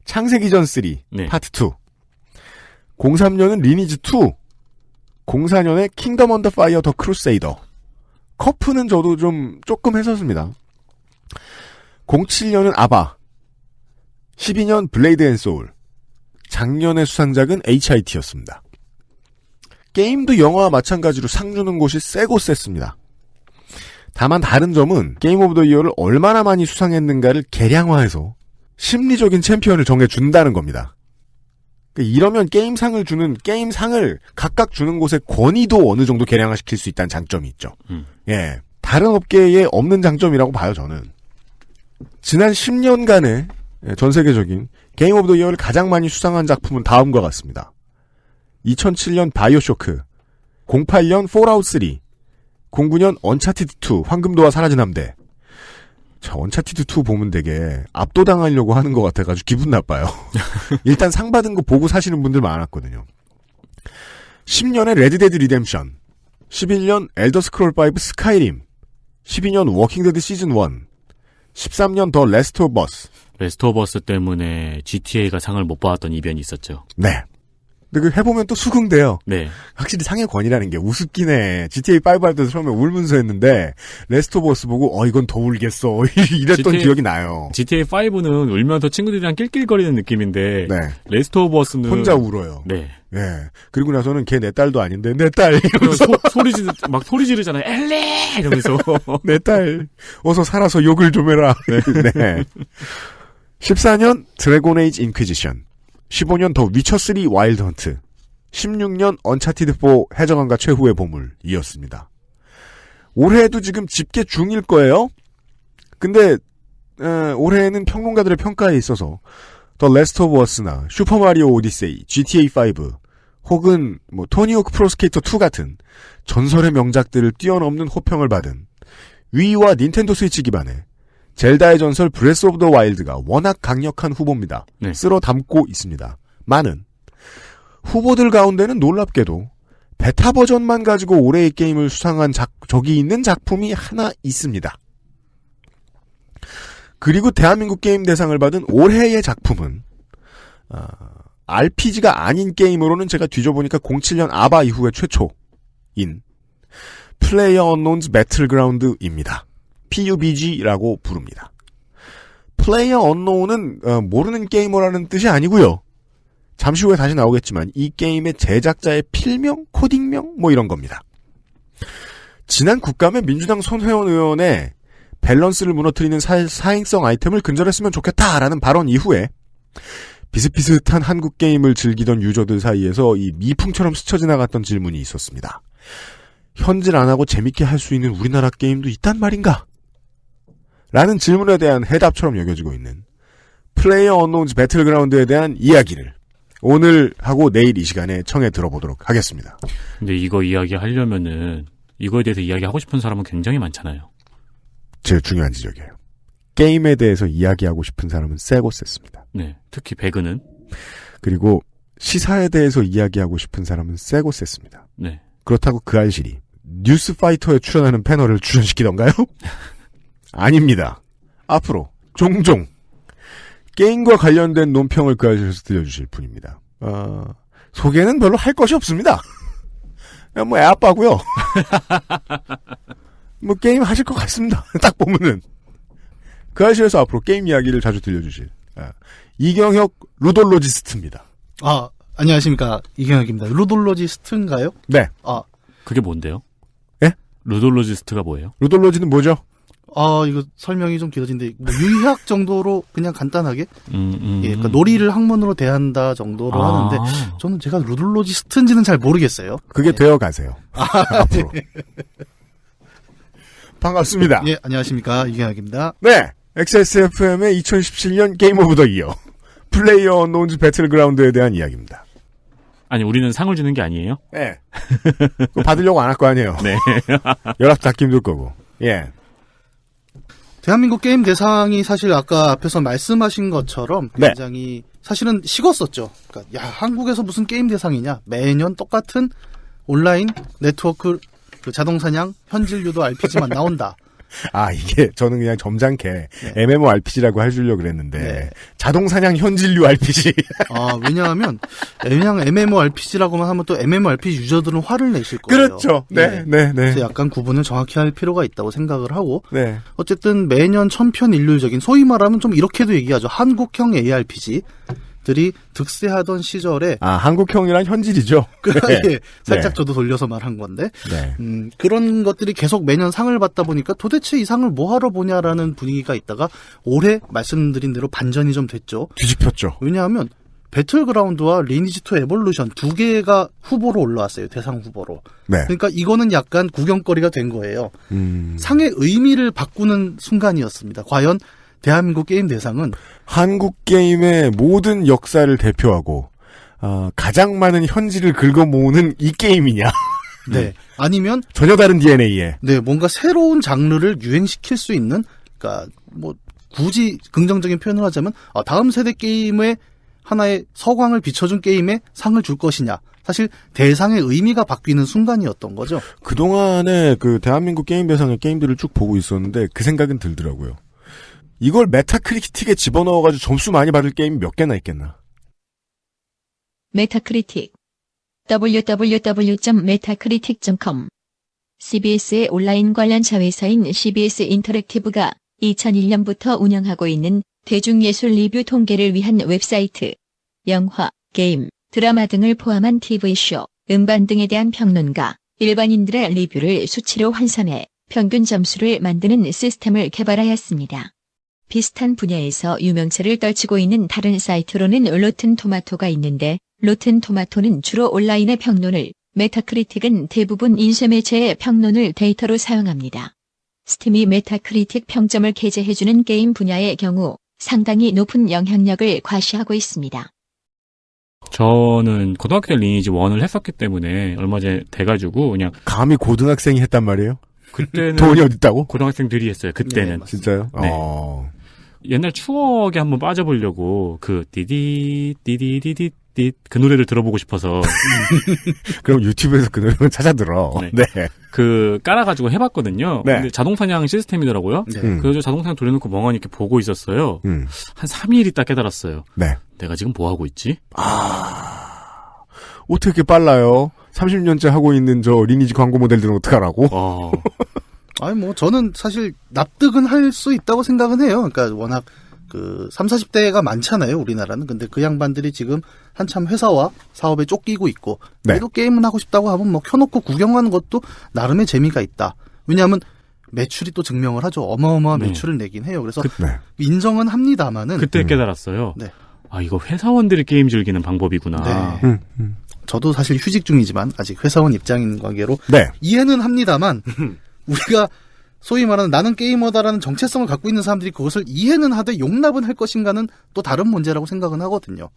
창세기전 3 네. 파트 2. 03년은 리니지 2. 04년에 킹덤 언더 파이어 더 크루세이더. 커프는 저도 조금 했었습니다. 07년은 아바. 12년 블레이드 앤 소울. 작년의 수상작은 HIT였습니다. 게임도 영화와 마찬가지로 상 주는 곳이 세고 셌습니다. 다만 다른 점은 게임 오브 더 이어를 얼마나 많이 수상했는가를 계량화해서 심리적인 챔피언을 정해준다는 겁니다. 그러니까 이러면 게임상을 각각 주는 곳의 권위도 어느 정도 계량화시킬 수 있다는 장점이 있죠. 다른 업계에 없는 장점이라고 봐요, 저는. 지난 10년간의 전 세계적인 게임 오브 더 이어를 가장 많이 수상한 작품은 다음과 같습니다. 2007년 바이오쇼크, 08년 폴아웃 3, 09년 언차티드 2 황금도와 사라진 함대. 언차티드 2 보면 되게 압도당하려고 하는 것 같아가지고 기분 나빠요. 일단 상 받은 거 보고 사시는 분들 많았거든요. 10년에 레드데드 리뎀션, 11년 엘더 스크롤 5 스카이림, 12년 워킹데드 시즌 1, 13년 더 레스트 오브 어스. 레스트 오브 어스 때문에 GTA가 상을 못 받았던 이변이 있었죠. 네. 근데 해보면 또 수긍돼요. 네. 확실히 상의 권위라는 게 우습긴 해. GTA5 할 때도 처음에 울면서 했는데, 레스트 오브 어스 보고, 이건 더 울겠어. 이랬던 기억이 나요. GTA5는 울면서 친구들이랑 낄낄거리는 느낌인데, 네. 레스트 오브 어스는. 혼자 울어요. 네. 네. 그리고 나서는 걔 내 딸도 아닌데, 내 딸. 이러면서. 소리 지르잖아요. 엘리! 이러면서. 내 딸. 어서 살아서 욕을 좀 해라. 네. 14년 드래곤 에이지 인퀴지션. 15년 더 위쳐3 와일드 헌트, 16년 언차티드 4 해적왕과 최후의 보물이었습니다. 올해도 지금 집계 중일 거예요. 근데 올해는 평론가들의 평가에 있어서 더 레스트 오브 어스나 슈퍼마리오 오디세이, GTA5 혹은 토니호크 프로스케이터 2 같은 전설의 명작들을 뛰어넘는 호평을 받은 위와 닌텐도 스위치 기반의 젤다의 전설 브레스 오브 더 와일드가 워낙 강력한 후보입니다. 네. 쓸어 담고 있습니다. 많은 후보들 가운데는 놀랍게도 베타 버전만 가지고 올해의 게임을 수상한 적이 있는 작품이 하나 있습니다. 그리고 대한민국 게임 대상을 받은 올해의 작품은 RPG가 아닌 게임으로는 제가 뒤져보니까 07년 아바 이후의 최초인 플레이어 언노운즈 배틀그라운드입니다. PUBG라고 부릅니다. 플레이어 언노운은 모르는 게이머라는 뜻이 아니고요. 잠시 후에 다시 나오겠지만 이 게임의 제작자의 필명, 코딩명 이런 겁니다. 지난 국감의 민주당 손혜원 의원의 밸런스를 무너뜨리는 사행성 아이템을 근절했으면 좋겠다라는 발언 이후에 비슷비슷한 한국 게임을 즐기던 유저들 사이에서 이 미풍처럼 스쳐 지나갔던 질문이 있었습니다. 현질 안 하고 재밌게 할 수 있는 우리나라 게임도 있단 말인가? 라는 질문에 대한 해답처럼 여겨지고 있는 플레이어 언노운즈 배틀그라운드에 대한 이야기를 오늘 하고 내일 이 시간에 청해 들어보도록 하겠습니다. 근데 이거 이야기하려면은 이거에 대해서 이야기하고 싶은 사람은 굉장히 많잖아요. 제일 중요한 지적이에요. 게임에 대해서 이야기하고 싶은 사람은 세고 셌습니다. 네, 특히 배그는. 그리고 시사에 대해서 이야기하고 싶은 사람은 세고 셌습니다. 네. 그렇다고 그 알실이 뉴스파이터에 출연하는 패널을 출연시키던가요? 아닙니다. 앞으로 종종 게임과 관련된 논평을 그 알실에서 들려주실 분입니다. 소개는 별로 할 것이 없습니다. 그냥 뭐 애아빠고요. 뭐 게임 하실 것 같습니다. 딱 보면은. 그 알실에서 앞으로 게임 이야기를 자주 들려주실 이경혁 루돌로지스트입니다. 안녕하십니까. 이경혁입니다. 루돌로지스트인가요? 네. 그게 뭔데요? 예? 루돌로지스트가 뭐예요? 루돌로지는 뭐죠? 이거 설명이 좀 길어진데, 뭐 유의학 정도로 그냥 간단하게, 예, 그러니까 놀이를 학문으로 대한다 정도로 하는데, 저는 제가 루돌로지스트인지는 잘 모르겠어요. 그게 되어 가세요. 앞으로. 반갑습니다. 예, 안녕하십니까. 이경혁입니다. 네. XSFM의 2017년 게임 오브 더 이어. 플레이어 언노운즈 배틀그라운드에 대한 이야기입니다. 아니, 우리는 상을 주는 게 아니에요? 네. 그거 받으려고 안 할 거 아니에요. 네. 연락 닿기 힘들 거고. 예. 대한민국 게임 대상이 사실 아까 앞에서 말씀하신 것처럼 굉장히 사실은 식었었죠. 그러니까 야, 한국에서 무슨 게임 대상이냐. 매년 똑같은 온라인 네트워크 그 자동사냥 현질유도 RPG만 나온다. 이게 저는 그냥 점잖게 MMORPG라고 해주려고 그랬는데 자동사냥 현질류 RPG. 왜냐하면 그냥 MMORPG라고만 하면 또 MMORPG 유저들은 화를 내실 거예요. 그렇죠. 네. 그래서 약간 구분을 정확히 할 필요가 있다고 생각을 하고 네. 어쨌든 매년 천편일률적인 소위 말하면 좀 이렇게도 얘기하죠. 한국형 ARPG들이 득세하던 시절에 한국형이란 현질이죠. 예, 살짝 저도 돌려서 말한 건데 네. 그런 것들이 계속 매년 상을 받다 보니까 도대체 이 상을 뭐하러 보냐라는 분위기가 있다가 올해 말씀드린 대로 반전이 좀 됐죠. 뒤집혔죠. 왜냐하면 배틀그라운드와 리니지2 에볼루션 두 개가 후보로 올라왔어요. 대상 후보로. 네. 그러니까 이거는 약간 구경거리가 된 거예요. 상의 의미를 바꾸는 순간이었습니다. 과연 대한민국 게임 대상은 한국 게임의 모든 역사를 대표하고 가장 많은 현질을 긁어모으는 이 게임이냐? 네. 아니면 전혀 다른 DNA에 뭔가 새로운 장르를 유행시킬 수 있는, 그러니까 뭐 굳이 긍정적인 표현을 하자면 다음 세대 게임의 하나의 서광을 비춰준 게임에 상을 줄 것이냐. 사실 대상의 의미가 바뀌는 순간이었던 거죠. 그동안에 그 대한민국 게임 대상의 게임들을 쭉 보고 있었는데 그 생각은 들더라고요. 이걸 메타크리틱에 집어넣어가지고 점수 많이 받을 게임이 몇 개나 있겠나. 메타크리틱 www.metacritic.com CBS의 온라인 관련 자회사인 CBS 인터랙티브가 2001년부터 운영하고 있는 대중예술 리뷰 통계를 위한 웹사이트. 영화, 게임, 드라마 등을 포함한 TV쇼, 음반 등에 대한 평론가, 일반인들의 리뷰를 수치로 환산해 평균 점수를 만드는 시스템을 개발하였습니다. 비슷한 분야에서 유명세를 떨치고 있는 다른 사이트로는 로튼 토마토가 있는데 로튼 토마토는 주로 온라인의 평론을, 메타크리틱은 대부분 인쇄매체의 평론을 데이터로 사용합니다. 스팀이 메타크리틱 평점을 게재해주는 게임 분야의 경우 상당히 높은 영향력을 과시하고 있습니다. 저는 고등학교 때 리니지 1을 했었기 때문에 얼마 전에 돼가지고 그냥 감히 고등학생이 했단 말이에요? 그때는 돈이 어딨다고? 고등학생들이 했어요. 그때는. 네, 진짜요? 네. 옛날 추억에 한번 빠져보려고 그 띠디디디디디 그 노래를 들어보고 싶어서 그럼 유튜브에서 그 노래를 찾아 들어. 네. 그 깔아가지고 해봤거든요. 네. 근데 자동사냥 시스템이더라고요. 그래서 자동사냥 돌려놓고 멍하니 이렇게 보고 있었어요. 한 3일 있다 깨달았어요. 네. 내가 지금 뭐 하고 있지? 어떻게 빨라요? 30년째 하고 있는 저 리니지 광고 모델들은 어떡하라고? 저는 사실 납득은 할 수 있다고 생각은 해요. 그러니까 워낙 그 30, 40대가 많잖아요, 우리나라는. 근데 그 양반들이 지금 한참 회사와 사업에 쫓기고 있고, 그래도 게임은 하고 싶다고 하면 뭐 켜놓고 구경하는 것도 나름의 재미가 있다. 왜냐하면 매출이 또 증명을 하죠. 어마어마한 매출을 내긴 해요. 그래서 인정은 합니다만은. 그때 깨달았어요. 네. 이거 회사원들이 게임 즐기는 방법이구나. 네. 저도 사실 휴직 중이지만 아직 회사원 입장인 관계로 네. 이해는 합니다만 우리가 소위 말하는 나는 게이머다라는 정체성을 갖고 있는 사람들이 그것을 이해는 하되 용납은 할 것인가는 또 다른 문제라고 생각은 하거든요.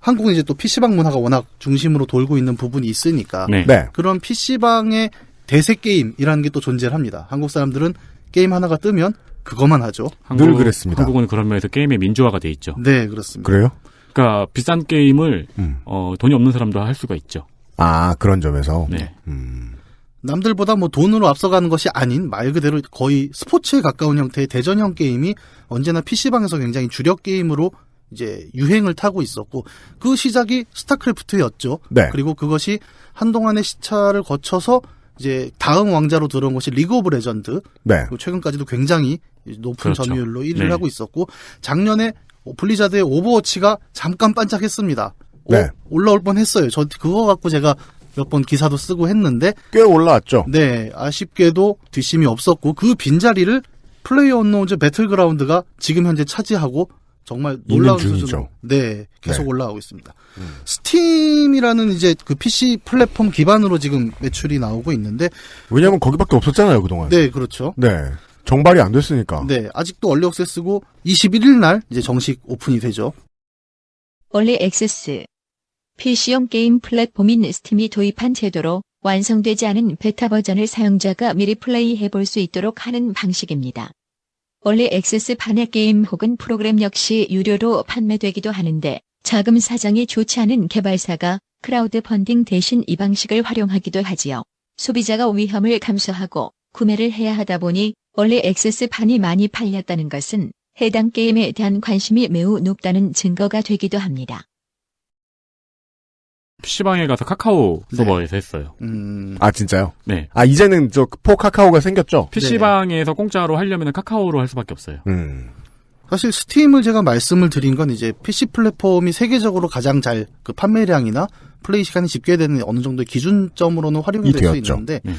한국은 이제 또 PC방 문화가 워낙 중심으로 돌고 있는 부분이 있으니까 네. 네. 그런 PC방의 대세 게임이라는 게 또 존재를 합니다. 한국 사람들은 게임 하나가 뜨면 그것만 하죠. 늘 그랬습니다. 한국은 그런 면에서 게임의 민주화가 돼 있죠. 네, 그렇습니다. 그래요? 그러니까 비싼 게임을 돈이 없는 사람도 할 수가 있죠. 아, 그런 점에서. 네. 남들보다 뭐 돈으로 앞서가는 것이 아닌 말 그대로 거의 스포츠에 가까운 형태의 대전형 게임이 언제나 PC방에서 굉장히 주력 게임으로 이제 유행을 타고 있었고 그 시작이 스타크래프트였죠. 네. 그리고 그것이 한동안의 시차를 거쳐서 이제 다음 왕자로 들어온 것이 리그 오브 레전드. 네. 그리고 최근까지도 굉장히 높은 그렇죠. 점유율로 1위를 네. 하고 있었고 작년에 블리자드의 오버워치가 잠깐 반짝했습니다. 네. 올라올 뻔했어요. 저 그거 갖고 제가 몇 번 기사도 쓰고 했는데 꽤 올라왔죠. 네, 아쉽게도 뒷심이 없었고 그 빈자리를 플레이어언노운즈 배틀그라운드가 지금 현재 차지하고 정말 놀라운 중이죠. 수준으로 네, 계속 네. 올라가고 있습니다. 스팀이라는 이제 그 PC 플랫폼 기반으로 지금 매출이 나오고 있는데 왜냐면 거기밖에 없었잖아요, 그동안. 네, 그렇죠. 네. 정발이 안 됐으니까. 네, 아직도 얼리 액세스고 21일 날 이제 정식 오픈이 되죠. 얼리 액세스. PC용 게임 플랫폼인 스팀이 도입한 제도로 완성되지 않은 베타 버전을 사용자가 미리 플레이해볼 수 있도록 하는 방식입니다. 얼리 액세스 판의 게임 혹은 프로그램 역시 유료로 판매되기도 하는데 자금 사정이 좋지 않은 개발사가 크라우드 펀딩 대신 이 방식을 활용하기도 하지요. 소비자가 위험을 감수하고 구매를 해야 하다 보니 얼리 액세스 판이 많이 팔렸다는 것은 해당 게임에 대한 관심이 매우 높다는 증거가 되기도 합니다. PC방에 가서 카카오 서버에서 했어요. 아, 진짜요? 네. 아, 이제는 포 카카오가 생겼죠? PC방에서 공짜로 하려면 카카오로 할 수밖에 없어요. 사실 스팀을 제가 말씀을 드린 건 이제 PC 플랫폼이 세계적으로 가장 잘 그 판매량이나 플레이 시간이 집계되는 어느 정도의 기준점으로는 활용이 될 수 되었죠. 있는데 네.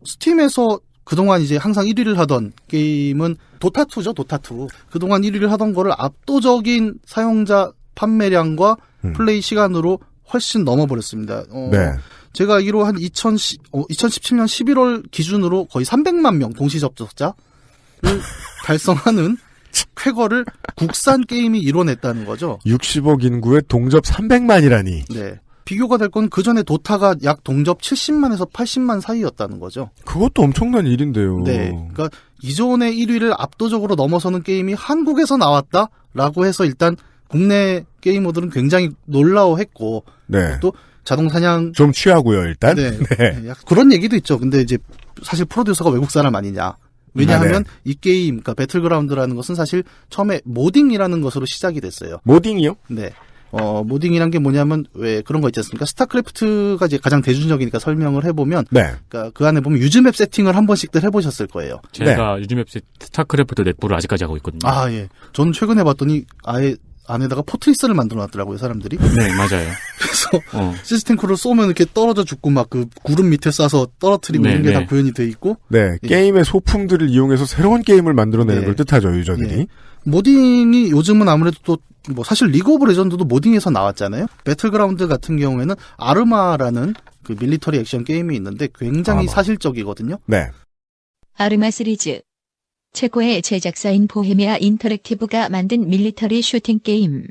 스팀에서 그동안 이제 항상 1위를 하던 게임은 도타2죠, 도타2. 그동안 1위를 하던 거를 압도적인 사용자 판매량과 플레이 시간으로 훨씬 넘어버렸습니다. 네. 제가 알기로 한 2017년 11월 기준으로 거의 300만 명 동시 접속자를 달성하는 쾌거를 국산 게임이 이뤄냈다는 거죠. 60억 인구에 동접 300만이라니. 네. 비교가 될 건 그 전에 도타가 약 동접 70만에서 80만 사이였다는 거죠. 그것도 엄청난 일인데요. 네. 그러니까 기존의 1위를 압도적으로 넘어서는 게임이 한국에서 나왔다라고 해서 일단 국내 게이머들은 굉장히 놀라워했고 네. 또 자동 사냥 좀 취하고요, 일단. 네. 네. 네, 약간 그런 얘기도 있죠. 근데 이제 사실 프로듀서가 외국 사람 아니냐. 왜냐하면 네. 이 게임, 그러니까 배틀그라운드라는 것은 사실 처음에 모딩이라는 것으로 시작이 됐어요. 모딩이요? 네. 모딩이란 게 뭐냐면 왜 그런 거 있지 않습니까? 스타크래프트가 이제 가장 대중적이니까 설명을 해보면, 네. 그러니까 그 안에 보면 유즈맵 세팅을 한 번씩들 해보셨을 거예요. 제가 유즈맵 스타크래프트 넷부를 아직까지 하고 있거든요. 아 예. 저는 최근에 봤더니 아예 안에다가 포트리스를 만들어놨더라고요, 사람들이. 네, 맞아요. 그래서 시스템 쿨을 쏘면 이렇게 떨어져 죽고 막 그 구름 밑에 싸서 떨어뜨리고 이런 게 다 구현이 돼 있고. 네, 예. 게임의 소품들을 이용해서 새로운 게임을 만들어내는 네. 걸 뜻하죠, 유저들이. 네. 모딩이 요즘은 아무래도 또 뭐 사실 리그 오브 레전드도 모딩에서 나왔잖아요. 배틀그라운드 같은 경우에는 아르마라는 그 밀리터리 액션 게임이 있는데 굉장히 사실적이거든요. 네. 아르마 시리즈. 체코의 제작사인 보헤미아 인터랙티브가 만든 밀리터리 슈팅 게임.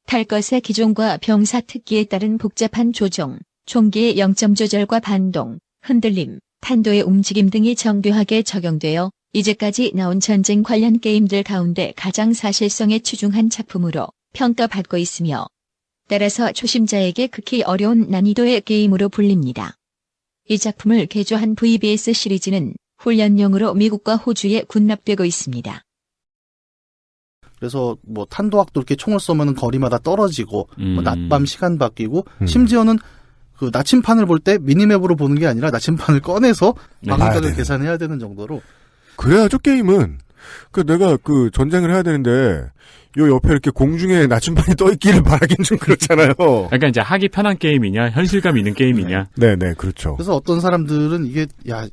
탈 것의 기종과 병사 특기에 따른 복잡한 조종, 총기의 0점 조절과 반동, 흔들림, 탄도의 움직임 등이 정교하게 적용되어 이제까지 나온 전쟁 관련 게임들 가운데 가장 사실성에 치중한 작품으로 평가받고 있으며 따라서 초심자에게 극히 어려운 난이도의 게임으로 불립니다. 이 작품을 개조한 VBS 시리즈는 훈련용으로 미국과 호주에 군납되고 있습니다. 그래서 뭐 탄도학도 이렇게 총을 쏘면 거리마다 떨어지고 뭐 낮밤 시간 바뀌고 심지어는 그 나침판을 볼 때 미니맵으로 보는 게 아니라 나침판을 꺼내서 방향각을 계산해야 되는 정도로. 그래야죠, 게임은. 내가 전쟁을 해야 되는데, 요 옆에 이렇게 공중에 나침반이 떠있기를 바라긴 좀 그렇잖아요. 그러니까 이제 하기 편한 게임이냐, 현실감 있는 게임이냐. 네네, 그렇죠. 그래서 어떤 사람들은 이게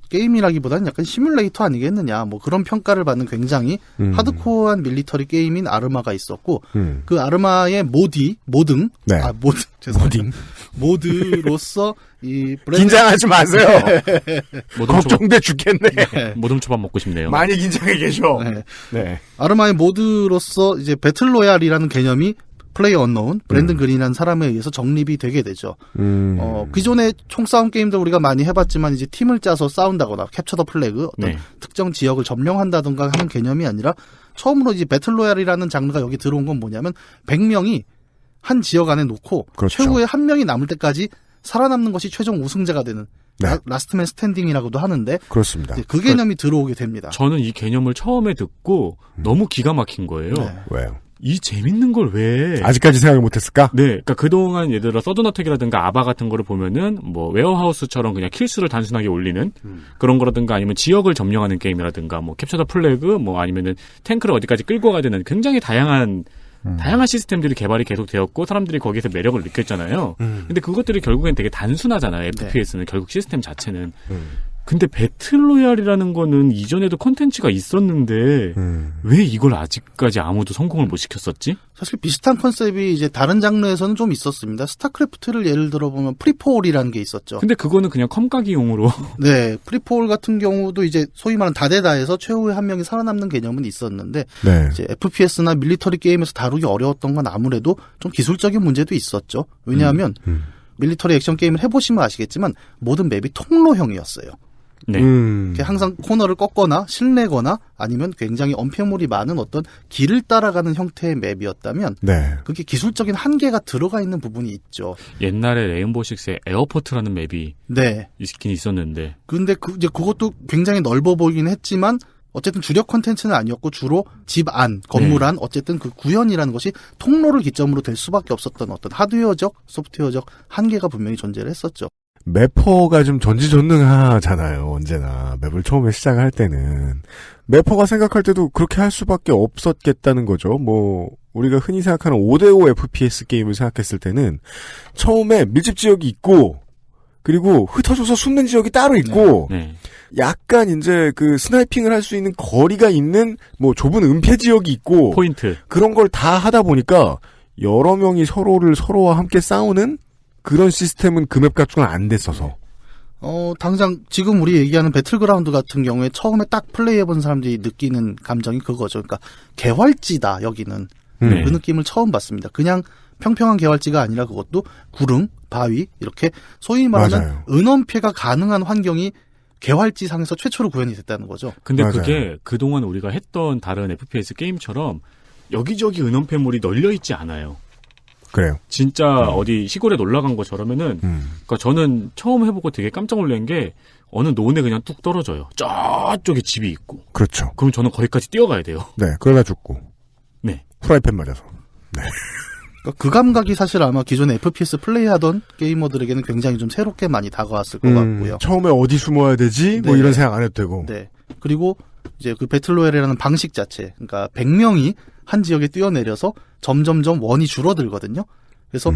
게임이라기보다는 약간 시뮬레이터 아니겠느냐 뭐 그런 평가를 받는 굉장히 하드코어한 밀리터리 게임인 아르마가 있었고 그 아르마의 모딩 네. 죄송합니다. 모드로서 이 브랜드 긴장하지 마세요. 걱정돼 죽겠네. 모둠초밥 먹고 싶네요. 많이 긴장해 계셔. 네. 네. 아르마의 모드로서 이제 배틀로얄이라는 개념이 플레이어 언노운 브랜든 그린이라는 사람에 의해서 정립이 되게 되죠. 기존의 총싸움 게임도 우리가 많이 해봤지만 이제 팀을 짜서 싸운다거나 캡처 더 플래그 어떤 네. 특정 지역을 점령한다던가 하는 개념이 아니라 처음으로 이제 배틀로얄이라는 장르가 여기 들어온 건 뭐냐면 100명이 한 지역 안에 놓고 그렇죠. 최후의 한 명이 남을 때까지 살아남는 것이 최종 우승자가 되는 네. 라스트맨 스탠딩이라고도 하는데 그렇습니다. 그 개념이 들어오게 됩니다. 저는 이 개념을 처음에 듣고 너무 기가 막힌 거예요. 네. 왜요? 이 재밌는 걸 왜? 아직까지 생각을 못했을까? 네, 그러니까 그동안 예를 들어 서든어택이라든가 아바 같은 거를 보면은 뭐 웨어하우스처럼 그냥 킬수를 단순하게 올리는 그런 거라든가 아니면 지역을 점령하는 게임이라든가 뭐 캡처 더 플래그 뭐 아니면은 탱크를 어디까지 끌고 가야 되는 굉장히 다양한 시스템들이 개발이 계속 되었고 사람들이 거기에서 매력을 느꼈잖아요. 근데 그것들이 결국엔 되게 단순하잖아요. FPS는 결국 시스템 자체는. 근데 배틀로얄이라는 거는 이전에도 콘텐츠가 있었는데 왜 이걸 아직까지 아무도 성공을 못 시켰었지? 사실 비슷한 컨셉이 이제 다른 장르에서는 좀 있었습니다. 스타크래프트를 예를 들어보면 프리폴이라는 게 있었죠. 근데 그거는 그냥 컴가기용으로. 네, 프리폴 같은 경우도 이제 소위 말하는 다대다에서 최후의 한 명이 살아남는 개념은 있었는데 네. 이제 FPS나 밀리터리 게임에서 다루기 어려웠던 건 아무래도 좀 기술적인 문제도 있었죠. 왜냐하면 밀리터리 액션 게임을 해보시면 아시겠지만 모든 맵이 통로형이었어요. 네. 항상 코너를 꺾거나 실내거나 아니면 굉장히 엄폐물이 많은 어떤 길을 따라가는 형태의 맵이었다면 네. 그게 기술적인 한계가 들어가 있는 부분이 있죠. 옛날에 레인보우 식스의 에어포트라는 맵이 네. 있긴 있었는데. 근데 이제 그것도 굉장히 넓어 보이긴 했지만 어쨌든 주력 콘텐츠는 아니었고 주로 집 안, 건물 안, 어쨌든 그 구현이라는 것이 통로를 기점으로 될 수밖에 없었던 어떤 하드웨어적, 소프트웨어적 한계가 분명히 존재를 했었죠. 매퍼가 좀 전지전능하잖아요. 언제나 맵을 처음에 시작할 때는 매퍼가 생각할 때도 그렇게 할 수밖에 없었겠다는 거죠. 뭐 우리가 흔히 생각하는 5대5 FPS 게임을 생각했을 때는 처음에 밀집 지역이 있고 그리고 흩어져서 숨는 지역이 따로 있고 네. 약간 이제 그 스나이핑을 할 수 있는 거리가 있는 뭐 좁은 은폐 지역이 있고 포인트 그런 걸 다 하다 보니까 여러 명이 서로와 함께 싸우는 그런 시스템은 그 맵 같은 건 안 됐어서. 당장 지금 우리 얘기하는 배틀그라운드 같은 경우에 처음에 딱 플레이해본 사람들이 느끼는 감정이 그거죠. 그러니까 개활지다 여기는. 그 느낌을 처음 받습니다. 그냥 평평한 개활지가 아니라 그것도 구릉, 바위 이렇게 소위 말하는 맞아요. 은원패가 가능한 환경이 개활지상에서 최초로 구현이 됐다는 거죠. 근데 맞아요. 그게 그동안 우리가 했던 다른 FPS 게임처럼 여기저기 은원폐물이 널려있지 않아요. 그래요. 진짜 어디 시골에 놀러 간 것처럼은 그러니까 저는 처음 해보고 되게 깜짝 놀란 게 어느 논에 그냥 뚝 떨어져요. 저쪽에 집이 있고. 그렇죠. 그럼 저는 거기까지 뛰어가야 돼요. 네, 그러다 죽고. 네. 프라이팬 맞아서. 네. 그러니까 그 감각이 사실 아마 기존에 FPS 플레이하던 게이머들에게는 굉장히 좀 새롭게 많이 다가왔을 것 같고요. 처음에 어디 숨어야 되지? 뭐 네. 이런 생각 안 해도 되고. 네. 그리고 이제 그 배틀로얄이라는 방식 자체, 그러니까 100명이 한 지역에 뛰어내려서 점점점 원이 줄어들거든요. 그래서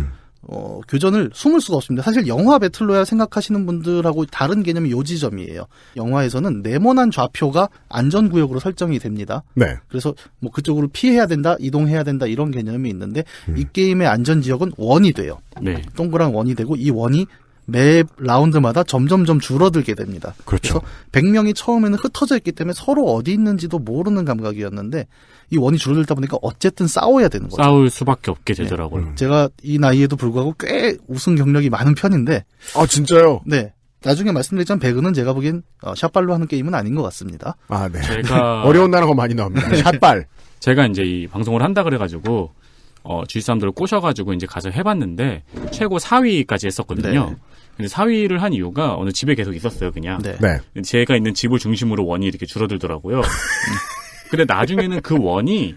교전을 숨을 수가 없습니다. 사실 영화 배틀로얄 생각하시는 분들하고 다른 개념이 요 지점이에요. 영화에서는 네모난 좌표가 안전구역으로 설정이 됩니다. 네. 그래서 뭐 그쪽으로 피해야 된다, 이동해야 된다 이런 개념이 있는데 이 게임의 안전지역은 원이 돼요. 네. 동그란 원이 되고 이 원이 매 라운드마다 점점점 줄어들게 됩니다. 그렇죠. 그래서 100명이 처음에는 흩어져 있기 때문에 서로 어디 있는지도 모르는 감각이었는데 이 원이 줄어들다 보니까 어쨌든 싸워야 되는 거죠. 싸울 수밖에 없게 되더라고요. 제가 이 나이에도 불구하고 꽤 우승 경력이 많은 편인데 아, 진짜요? 네. 나중에 말씀드렸지만 배그는 제가 보기엔 샷발로 하는 게임은 아닌 것 같습니다. 아, 네. 제가 어려운 단어가 많이 나옵니다. 샷발. 제가 이제 이 방송을 한다 그래가지고 주위 사람들을 꼬셔가지고 이제 가서 해봤는데 최고 4위까지 했었거든요. 네. 근데 4위를 한 이유가 어느 집에 계속 있었어요, 그냥. 네. 네. 제가 있는 집을 중심으로 원이 이렇게 줄어들더라고요. 근데 나중에는 그 원이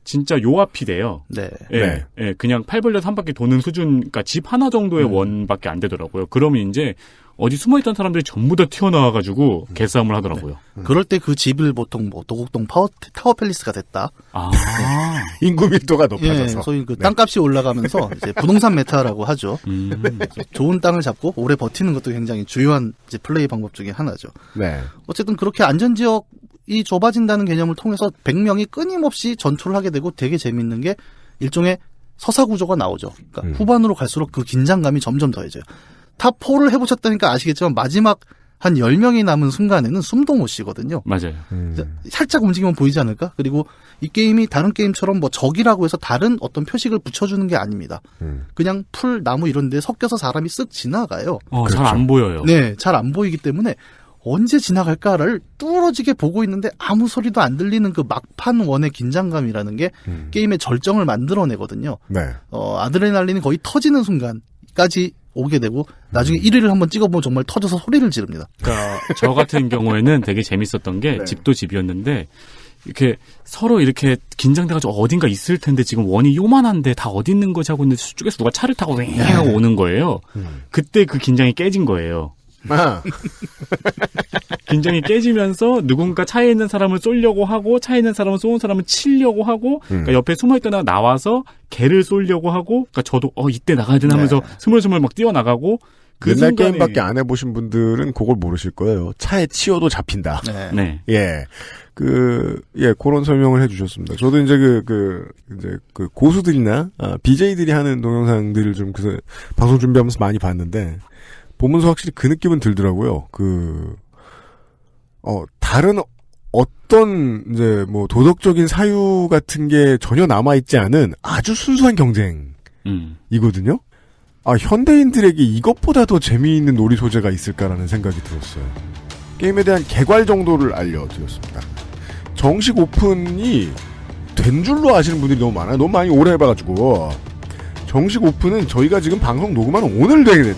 진짜 요 앞이 돼요. 네. 예, 네. 예, 그냥 팔 벌려서 한 바퀴 도는 수준, 그러니까 집 하나 정도의 원밖에 안 되더라고요. 그러면 이제 어디 숨어있던 사람들이 전부 다 튀어나와가지고 개싸움을 하더라고요. 그럴 때 그 집을 보통 뭐 도곡동 타워 팰리스가 됐다. 아, 인구 밀도가 예, 높아져서. 소위 그 땅값이 올라가면서 이제 부동산 메타라고 하죠. 좋은 땅을 잡고 오래 버티는 것도 굉장히 중요한 이제 플레이 방법 중에 하나죠. 네. 어쨌든 그렇게 안전지역이 좁아진다는 개념을 통해서 100명이 끊임없이 전투를 하게 되고 되게 재밌는 게 일종의 서사구조가 나오죠. 그러니까 후반으로 갈수록 그 긴장감이 점점 더해져요. 탑4를 해보셨다니까 아시겠지만 마지막 한 10명이 남은 순간에는 숨도 못 쉬거든요. 맞아요. 살짝 움직이면 보이지 않을까? 그리고 이 게임이 다른 게임처럼 뭐 적이라고 해서 다른 어떤 표식을 붙여주는 게 아닙니다. 그냥 풀, 나무 이런 데 섞여서 사람이 쓱 지나가요. 그렇죠. 잘 안 보여요. 네, 잘 안 보이기 때문에 언제 지나갈까를 뚫어지게 보고 있는데 아무 소리도 안 들리는 그 막판 원의 긴장감이라는 게 게임의 절정을 만들어내거든요. 네. 아드레날린이 거의 터지는 순간까지 오게 되고 나중에 1위를 한번 찍어보면 정말 터져서 소리를 지릅니다. 그러니까 저 같은 경우에는 되게 재밌었던 게 네. 집도 집이었는데 이렇게 서로 이렇게 긴장돼가지고 어딘가 있을 텐데 지금 원이 요만한데 다 어디 있는 거지 하고 있는데 저쪽에서 누가 차를 타고 왱 하고 오는 거예요. 그때 그 긴장이 깨진 거예요. 아. 긴장이 깨지면서 누군가 차에 있는 사람을 쏘려고 하고 차에 있는 사람을 쏘는 사람을 치려고 하고 그러니까 옆에 숨어있던 애가 나와서 걔를 쏘려고 하고 그러니까 저도 이때 나가야 되나 하면서 스물스물 막 뛰어나가고 그 옛날 순간에 게임밖에 안 해보신 분들은 그걸 모르실 거예요. 차에 치여도 잡힌다. 네. 예. 그런 설명을 해주셨습니다. 저도 이제 이제 고수들이나, BJ들이 하는 동영상들을 좀 방송 준비하면서 많이 봤는데, 보면서 확실히 그 느낌은 들더라고요. 다른 어떤, 이제 뭐, 도덕적인 사유 같은 게 전혀 남아있지 않은 아주 순수한 경쟁이거든요? 현대인들에게 이것보다 더 재미있는 놀이 소재가 있을까라는 생각이 들었어요. 게임에 대한 개괄 정도를 알려드렸습니다. 정식 오픈이 된 줄로 아시는 분들이 너무 많아요. 너무 많이 오래 해봐가지고. 정식 오픈은 저희가 지금 방송 녹음하는 오늘 되게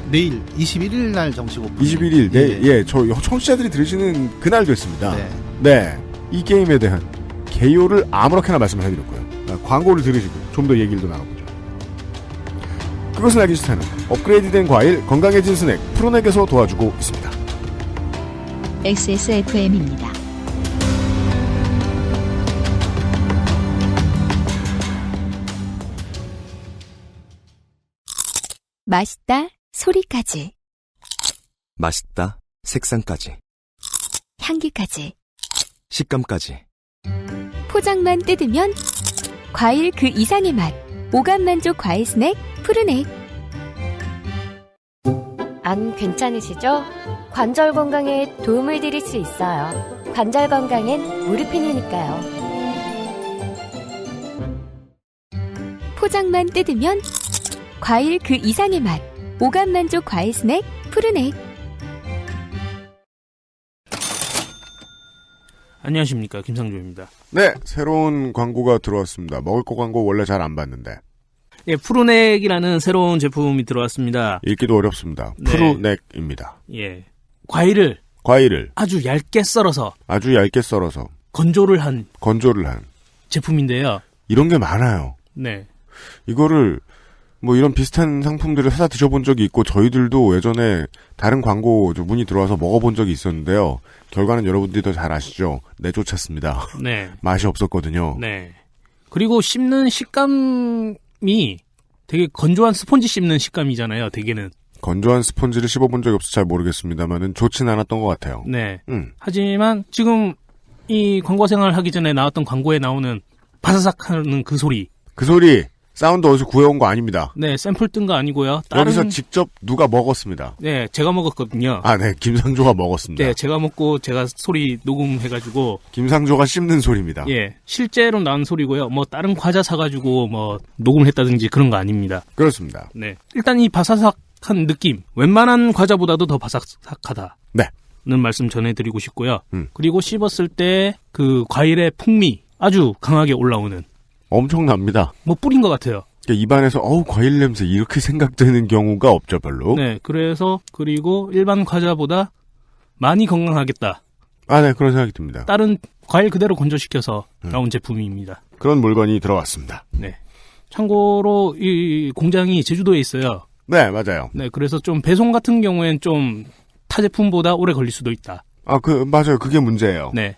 내일 21일 날 정식 오픈. 21일, 저 청취자들이 들으시는 그날 됐습니다. 네. 이 게임에 대한 개요를 아무렇게나 말씀을 해드렸고요. 광고를 들으시고 좀 더 얘기를 더 나눠보죠. 그것은 알기 싫다는 업그레이드된 과일 건강해진 스낵 프로넥에서 도와주고 있습니다. XSFM입니다. 맛있다 소리까지 맛있다 색상까지 향기까지 식감까지 포장만 뜯으면 과일 그 이상의 맛 오감만족 과일 스낵 푸르넥. 안 괜찮으시죠? 관절 건강에 도움을 드릴 수 있어요. 관절 건강엔 무르핀이니까요. 포장만 뜯으면 과일 그 이상의 맛 오감만족 과일 스낵 푸르넥. 안녕하십니까, 김상조입니다. 네, 새로운 광고가 들어왔습니다. 먹을 거 광고 원래 잘 안 봤는데. 예, 푸르넥이라는 새로운 제품이 들어왔습니다. 읽기도 어렵습니다. 푸르넥입니다. 예, 과일을 아주 얇게 썰어서 건조를 한 제품인데요. 이런 게 많아요. 네. 이거를 뭐 이런 비슷한 상품들을 사다 드셔본 적이 있고 저희들도 예전에 다른 광고 문의 들어와서 먹어본 적이 있었는데요. 결과는 여러분들이 더 잘 아시죠. 내쫓았습니다. 네. 맛이 없었거든요. 네. 그리고 씹는 식감이 되게 건조한 스폰지 씹는 식감이잖아요. 대개는. 건조한 스폰지를 씹어본 적이 없어서 잘 모르겠습니다만은 좋진 않았던 것 같아요. 네. 하지만 지금 이 광고 생활을 하기 전에 나왔던 광고에 나오는 바사삭하는 그 소리. 사운드 어디서 구해온 거 아닙니다. 네, 샘플 뜬 거 아니고요. 여기서 직접 누가 먹었습니다. 네, 제가 먹었거든요. 네, 김상조가 먹었습니다. 네, 제가 먹고 제가 소리 녹음해가지고. 김상조가 씹는 소리입니다. 예, 실제로 나온 소리고요. 뭐 다른 과자 사가지고 뭐 녹음을 했다든지 그런 거 아닙니다. 그렇습니다. 네, 일단 이 바사삭한 느낌, 웬만한 과자보다도 더 바삭하다. 네. 는 말씀 전해드리고 싶고요. 그리고 씹었을 때 그 과일의 풍미 아주 강하게 올라오는. 엄청납니다. 뭐 뿌린 것 같아요. 그러니까 입안에서 과일 냄새 이렇게 생각되는 경우가 없죠 별로. 네, 그래서 그리고 일반 과자보다 많이 건강하겠다. 아, 네, 그런 생각이 듭니다. 다른 과일 그대로 건조시켜서 나온 제품입니다. 그런 물건이 들어왔습니다. 네. 참고로 이 공장이 제주도에 있어요. 네, 맞아요. 네, 그래서 좀 배송 같은 경우엔 좀 타 제품보다 오래 걸릴 수도 있다. 아, 맞아요. 그게 문제예요. 네.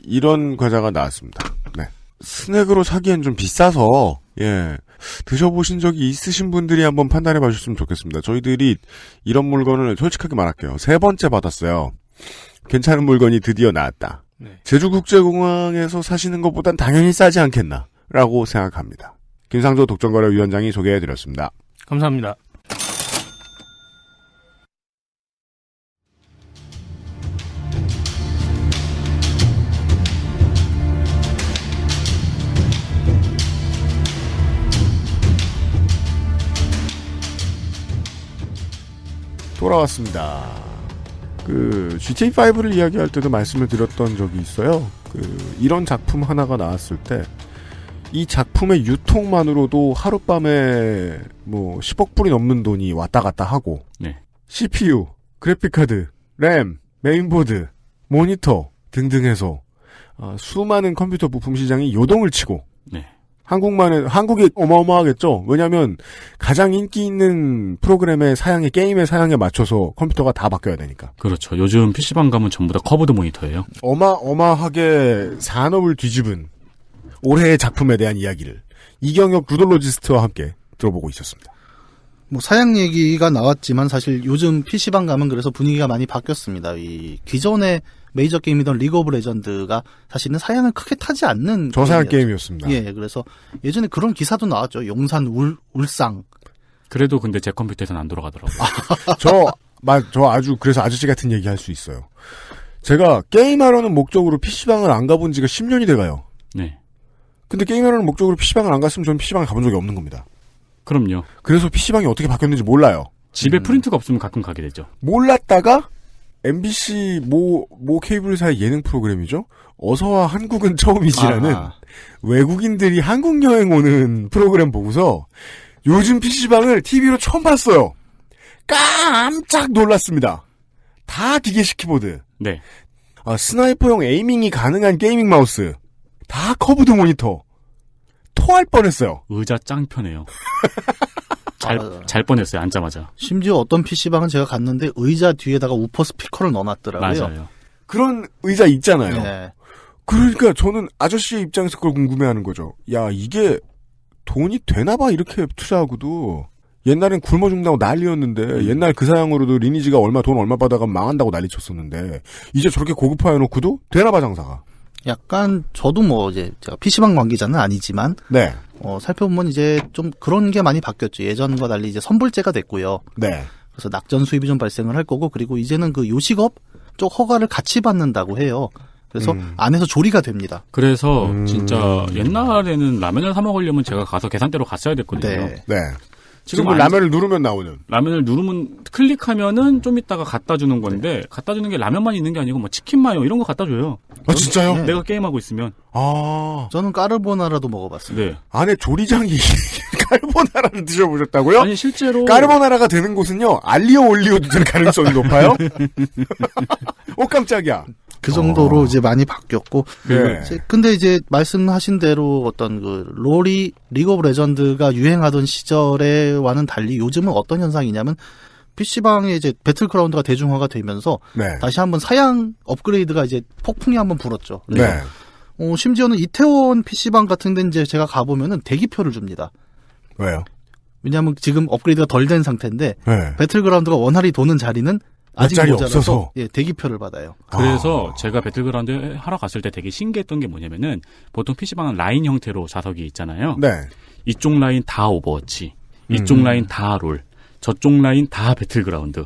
이런 과자가 나왔습니다. 네. 스낵으로 사기엔 좀 비싸서, 예. 드셔보신 적이 있으신 분들이 한번 판단해 봐주셨으면 좋겠습니다. 저희들이 이런 물건을 솔직하게 말할게요. 3번째 받았어요. 괜찮은 물건이 드디어 나왔다. 네. 제주국제공항에서 사시는 것보단 당연히 싸지 않겠나, 라고 생각합니다. 김상조 독점거래위원장이 소개해드렸습니다. 감사합니다. 돌아왔습니다. GTA5를 이야기할 때도 말씀을 드렸던 적이 있어요. 이런 작품 하나가 나왔을 때, 이 작품의 유통만으로도 하룻밤에 10억 불이 넘는 돈이 왔다 갔다 하고, 네. CPU, 그래픽카드, 램, 메인보드, 모니터 등등 해서, 수많은 컴퓨터 부품 시장이 요동을 치고, 네. 한국이 어마어마하겠죠. 왜냐하면 가장 인기 있는 프로그램의 사양에 게임의 사양에 맞춰서 컴퓨터가 다 바뀌어야 되니까. 그렇죠. 요즘 PC방 가면 전부 다 커브드 모니터예요. 어마어마하게 산업을 뒤집은 올해의 작품에 대한 이야기를 이경혁 구돌로지스트와 함께 들어보고 있었습니다. 사양 얘기가 나왔지만 사실 요즘 PC방 가면 그래서 분위기가 많이 바뀌었습니다. 이 기존의 메이저 게임이던 리그 오브 레전드가 사실은 사양을 크게 타지 않는 저사양 게임이었습니다. 예, 그래서 예전에 그런 기사도 나왔죠. 용산 울상. 그래도 근데 제 컴퓨터에서는 안 돌아가더라고요. 저 아주 그래서 아저씨 같은 얘기 할 수 있어요. 제가 게임하려는 목적으로 PC방을 안 가본 지가 10년이 돼가요. 네. 근데 게임하려는 목적으로 PC방을 안 갔으면 저는 PC방을 가본 적이 없는 겁니다. 그럼요. 그래서 PC방이 어떻게 바뀌었는지 몰라요. 집에 프린트가 없으면 가끔 가게 되죠. 몰랐다가 MBC 모 케이블사의 예능 프로그램이죠. 어서와 한국은 처음이지라는 외국인들이 한국 여행 오는 프로그램 보고서 요즘 PC방을 TV로 처음 봤어요. 깜짝 놀랐습니다. 다 기계식 키보드. 네. 스나이퍼용 에이밍이 가능한 게이밍 마우스. 다 커브드 모니터. 토할 뻔했어요. 의자 짱 편해요. 잘 뻔했어요. 앉자마자. 심지어 어떤 PC방은 제가 갔는데 의자 뒤에다가 우퍼 스피커를 넣어놨더라고요. 맞아요. 그런 의자 있잖아요. 네. 그러니까 저는 아저씨의 입장에서 그걸 궁금해하는 거죠. 야, 이게 돈이 되나봐 이렇게 투자하고도. 옛날엔 굶어 죽는다고 난리였는데 옛날 그 사양으로도 리니지가 돈 얼마 받아가면 망한다고 난리쳤었는데 이제 저렇게 고급화해놓고도 되나봐 장사가. 약간 저도 이제 제가 PC방 관계자는 아니지만 네. 살펴보면 이제 좀 그런 게 많이 바뀌었죠. 예전과 달리 이제 선불제가 됐고요. 네. 그래서 낙전 수입이 좀 발생을 할 거고 그리고 이제는 그 요식업 쪽 허가를 같이 받는다고 해요. 그래서 안에서 조리가 됩니다. 그래서 진짜 옛날에는 라면을 사 먹으려면 제가 가서 계산대로 갔어야 됐거든요. 네. 지금 라면을 누르면 나오는. 라면을 누르면 클릭하면은 좀 이따가 갖다 주는 건데 갖다 주는 게 라면만 있는 게 아니고 치킨 마요 이런 거 갖다 줘요. 아 진짜요? 내가 게임하고 있으면. 저는 까르보나라도 먹어봤습니다. 네. 안에 조리장이 까르보나라를 드셔보셨다고요? 아니 실제로 까르보나라가 되는 곳은요 알리오 올리오도 될 가능성이 높아요. 깜짝이야. 그 정도로 이제 많이 바뀌었고. 네. 근데 이제 말씀하신 대로 어떤 리그 오브 레전드가 유행하던 시절에와는 달리 요즘은 어떤 현상이냐면 PC방에 이제 배틀그라운드가 대중화가 되면서 다시 한번 사양 업그레이드가 이제 폭풍이 한번 불었죠. 네. 심지어는 이태원 PC방 같은 데 이제 제가 가보면은 대기표를 줍니다. 왜요? 왜냐하면 지금 업그레이드가 덜 된 상태인데 배틀그라운드가 원활히 도는 자리는 아직 자리 모자라서 없어서 대기표를 받아요. 그래서 제가 배틀그라운드 하러 갔을 때 되게 신기했던 게 뭐냐면은 보통 PC방은 라인 형태로 좌석이 있잖아요. 네. 이쪽 라인 다 오버워치, 이쪽 라인 다 롤, 저쪽 라인 다 배틀그라운드.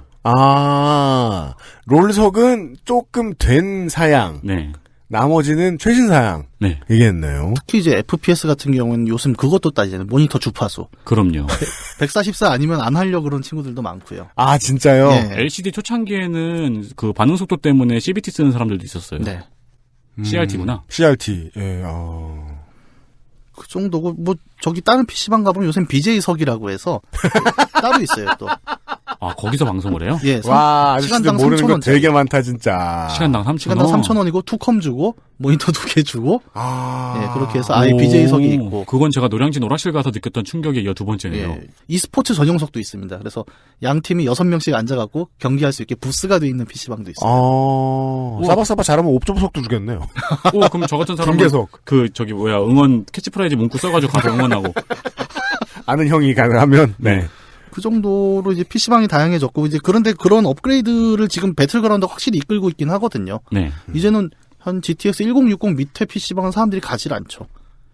롤석은 조금 된 사양. 네. 나머지는 최신 사양. 네. 이겠네요. 특히 이제 FPS 같은 경우는 요즘 그것도 따지잖아요. 모니터 주파수. 그럼요. 144 아니면 안 하려고 그런 친구들도 많고요. 아, 진짜요? 네. LCD 초창기에는 그 반응 속도 때문에 CBT 쓰는 사람들도 있었어요. 네. CRT구나. CRT. 예. 그 정도고 저기 다른 PC방 가보면 요새 BJ석이라고 해서 따로 있어요, 또. 아, 거기서 방송을 해요? 예. 와, 아저씨들 시간당 모르는 거 3,000원. 되게 많다, 진짜. 시간당 3,000원. 시간당 3,000원이고 투컴 주고 모니터 2개 주고 예, 그렇게 해서 아예 오, BJ석이 있고 그건 제가 노량진 오락실 가서 느꼈던 충격에 이어 두 번째네요. 예, e스포츠 전용석도 있습니다. 그래서 양 팀이 6명씩 앉아갖고 경기할 수 있게 부스가 돼 있는 PC방도 있어요. 싸바싸바 잘하면 옵저버석도 주겠네요. 오, 그럼 저 같은 사람은 경계석. 응원 캐치프라이즈 문구 써가지고 가서 응원하고. 아는 형이 가능하면, 네. 그 정도로 이제 PC방이 다양해졌고, 이제 그런데 그런 업그레이드를 지금 배틀그라운드가 확실히 이끌고 있긴 하거든요. 네. 이제는 한 GTX 1060 밑에 PC방은 사람들이 가질 않죠.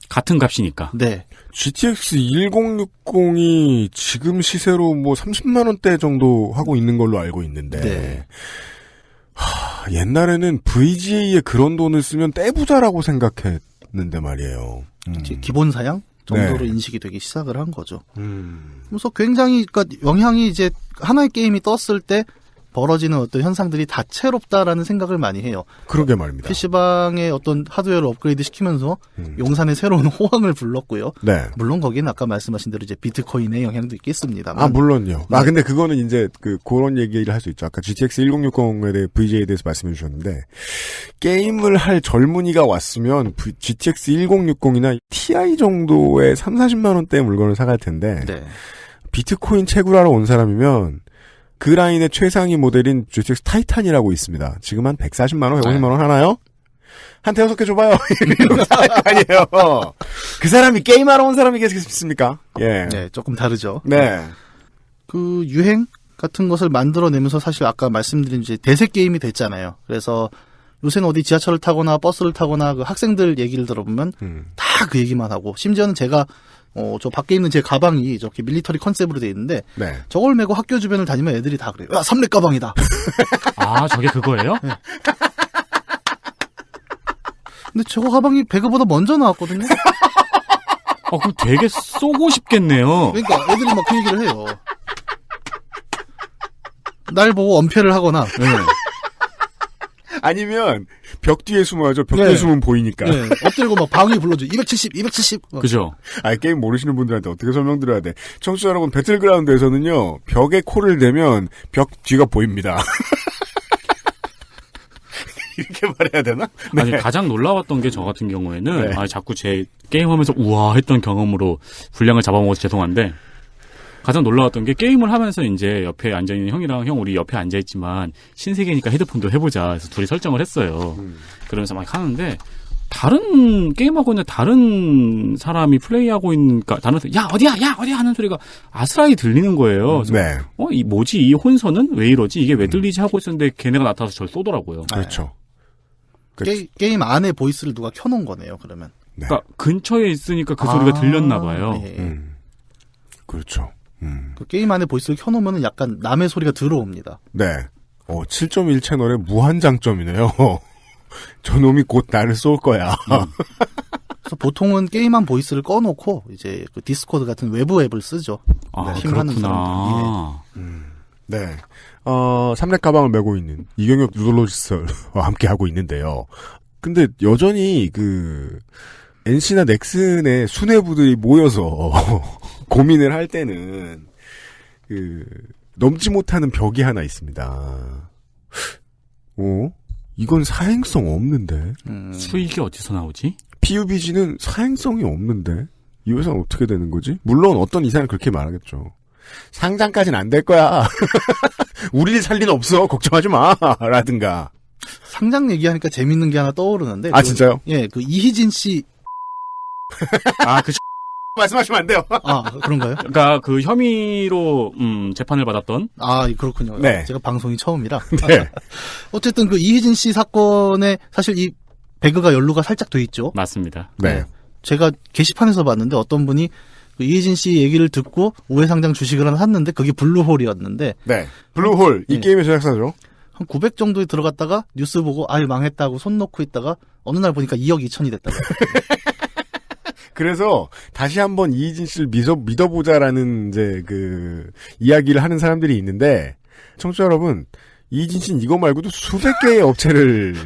같은 값이니까. 네. GTX 1060이 지금 시세로 뭐 30만원대 정도 하고 있는 걸로 알고 있는데, 네. 옛날에는 VGA에 그런 돈을 쓰면 떼부자라고 생각했는데 말이에요. 기본 사양 정도로 네. 인식이 되기 시작을 한 거죠. 그래서 굉장히 그러니까 영향이 이제 하나의 게임이 떴을 때 벌어지는 어떤 현상들이 다채롭다라는 생각을 많이 해요. 그러게 말입니다. PC방의 어떤 하드웨어를 업그레이드 시키면서 용산의 새로운 호황을 불렀고요. 네. 물론 거기는 아까 말씀하신 대로 이제 비트코인의 영향도 있겠습니다만. 물론요. 네. 근데 그거는 이제 그런 얘기를 할 수 있죠. 아까 GTX 1060에 대해 VJ에 대해서 말씀해 주셨는데, 게임을 할 젊은이가 왔으면 GTX 1060이나 TI 정도의 30-40만원대의 물건을 사갈 텐데, 네. 비트코인 채굴하러 온 사람이면, 그 라인의 최상위 모델인 GTX 타이탄이라고 있습니다. 지금 한 140만원, 150만원 하나요? 한 대여섯 개 줘봐요. 이러고 살 거 아니에요. 그 사람이 게임하러 온 사람이겠습니까? 예. 네, 조금 다르죠. 네. 그 유행 같은 것을 만들어내면서 사실 아까 말씀드린 이제 대세 게임이 됐잖아요. 그래서 요새는 어디 지하철을 타거나 버스를 타거나 그 학생들 얘기를 들어보면 다 그 얘기만 하고, 심지어는 제가 저 밖에 있는 제 가방이 저렇게 밀리터리 컨셉으로 돼 있는데, 네. 저걸 메고 학교 주변을 다니면 애들이 다 그래요. 야, 삼렙 가방이다. 아, 저게 그거예요? 네. 근데 저거 가방이 배그보다 먼저 나왔거든요. 그럼 되게 쏘고 싶겠네요. 그러니까 애들이 막 그 얘기를 해요. 날 보고 엄폐를 하거나. 네. 아니면 벽 뒤에 숨어야죠. 벽 뒤에 네. 숨으면 보이니까. 네. 엎드리고 막 방위 불러줘. 270, 270. 그죠? 게임 모르시는 분들한테 어떻게 설명드려야 돼. 청취자 여러분, 배틀그라운드에서는요, 벽에 코를 대면 벽 뒤가 보입니다. 이렇게 말해야 되나? 네. 아니, 가장 놀라웠던 게 저 같은 경우에는, 네. 자꾸 제 게임하면서 우와 했던 경험으로 분량을 잡아먹어서 죄송한데, 가장 놀라웠던 게 게임을 하면서 이제 옆에 앉아있는 형이랑 형 우리 옆에 앉아있지만 신세계니까 헤드폰도 해보자 해서 둘이 설정을 했어요. 그러면서 막 하는데 다른 게임하고 있는 다른 사람이 플레이하고 있는, 그러니까 다른 사람, 야 어디야 하는 소리가 아스라이 들리는 거예요. 그래서 네. 이 뭐지 이 혼선은 왜 이러지 이게 왜 들리지 하고 있었는데 걔네가 나타나서 저를 쏘더라고요. 그렇죠. 게임 안에 보이스를 누가 켜놓은 거네요, 그러면. 네. 그러니까 근처에 있으니까 그 소리가 들렸나 봐요. 예. 그렇죠. 그 게임 안에 보이스를 켜놓으면 약간 남의 소리가 들어옵니다. 네. 7.1 채널의 무한 장점이네요. 저놈이 곧 나를 쏠 거야. 그래서 보통은 게임한 보이스를 꺼놓고 이제 그 디스코드 같은 외부 앱을 쓰죠. 팀하는 그렇구나. 네. 삼렙 가방을 메고 있는 이경혁 뉴돌로지스와 함께 하고 있는데요. 근데 여전히 NC나 넥슨의 수뇌부들이 모여서 고민을 할 때는 넘지 못하는 벽이 하나 있습니다. 이건 사행성 없는데. 수익이 어디서 나오지? PUBG는 사행성이 없는데 이 회사는 어떻게 되는 거지? 물론 어떤 이사는 그렇게 말하겠죠. 상장까지는 안 될 거야. 우리를 살 리는 없어. 걱정하지 마. 라든가. 상장 얘기하니까 재밌는 게 하나 떠오르는데. 진짜요? 예, 이희진 씨. 말씀하시면 안 돼요. 그런가요? 그러니까 그 혐의로 재판을 받았던. 그렇군요. 네. 제가 방송이 처음이라. 네. 어쨌든 이희진 씨 사건에 사실 이 배그가 연루가 살짝 돼 있죠. 맞습니다. 네. 제가 게시판에서 봤는데 어떤 분이 이희진 씨 얘기를 듣고 우회상장 주식을 하나 샀는데 그게 블루홀이었는데. 네. 블루홀 이 게임의 제작사죠. 한 900 정도에 들어갔다가 뉴스 보고 망했다고 손 놓고 있다가 어느 날 보니까 2억 2천이 됐다고. 그래서 다시 한번 이희진 씨를 믿어보자라는 이야기를 하는 사람들이 있는데, 청취자 여러분, 이희진 씨는 이거 말고도 수백 개의 업체를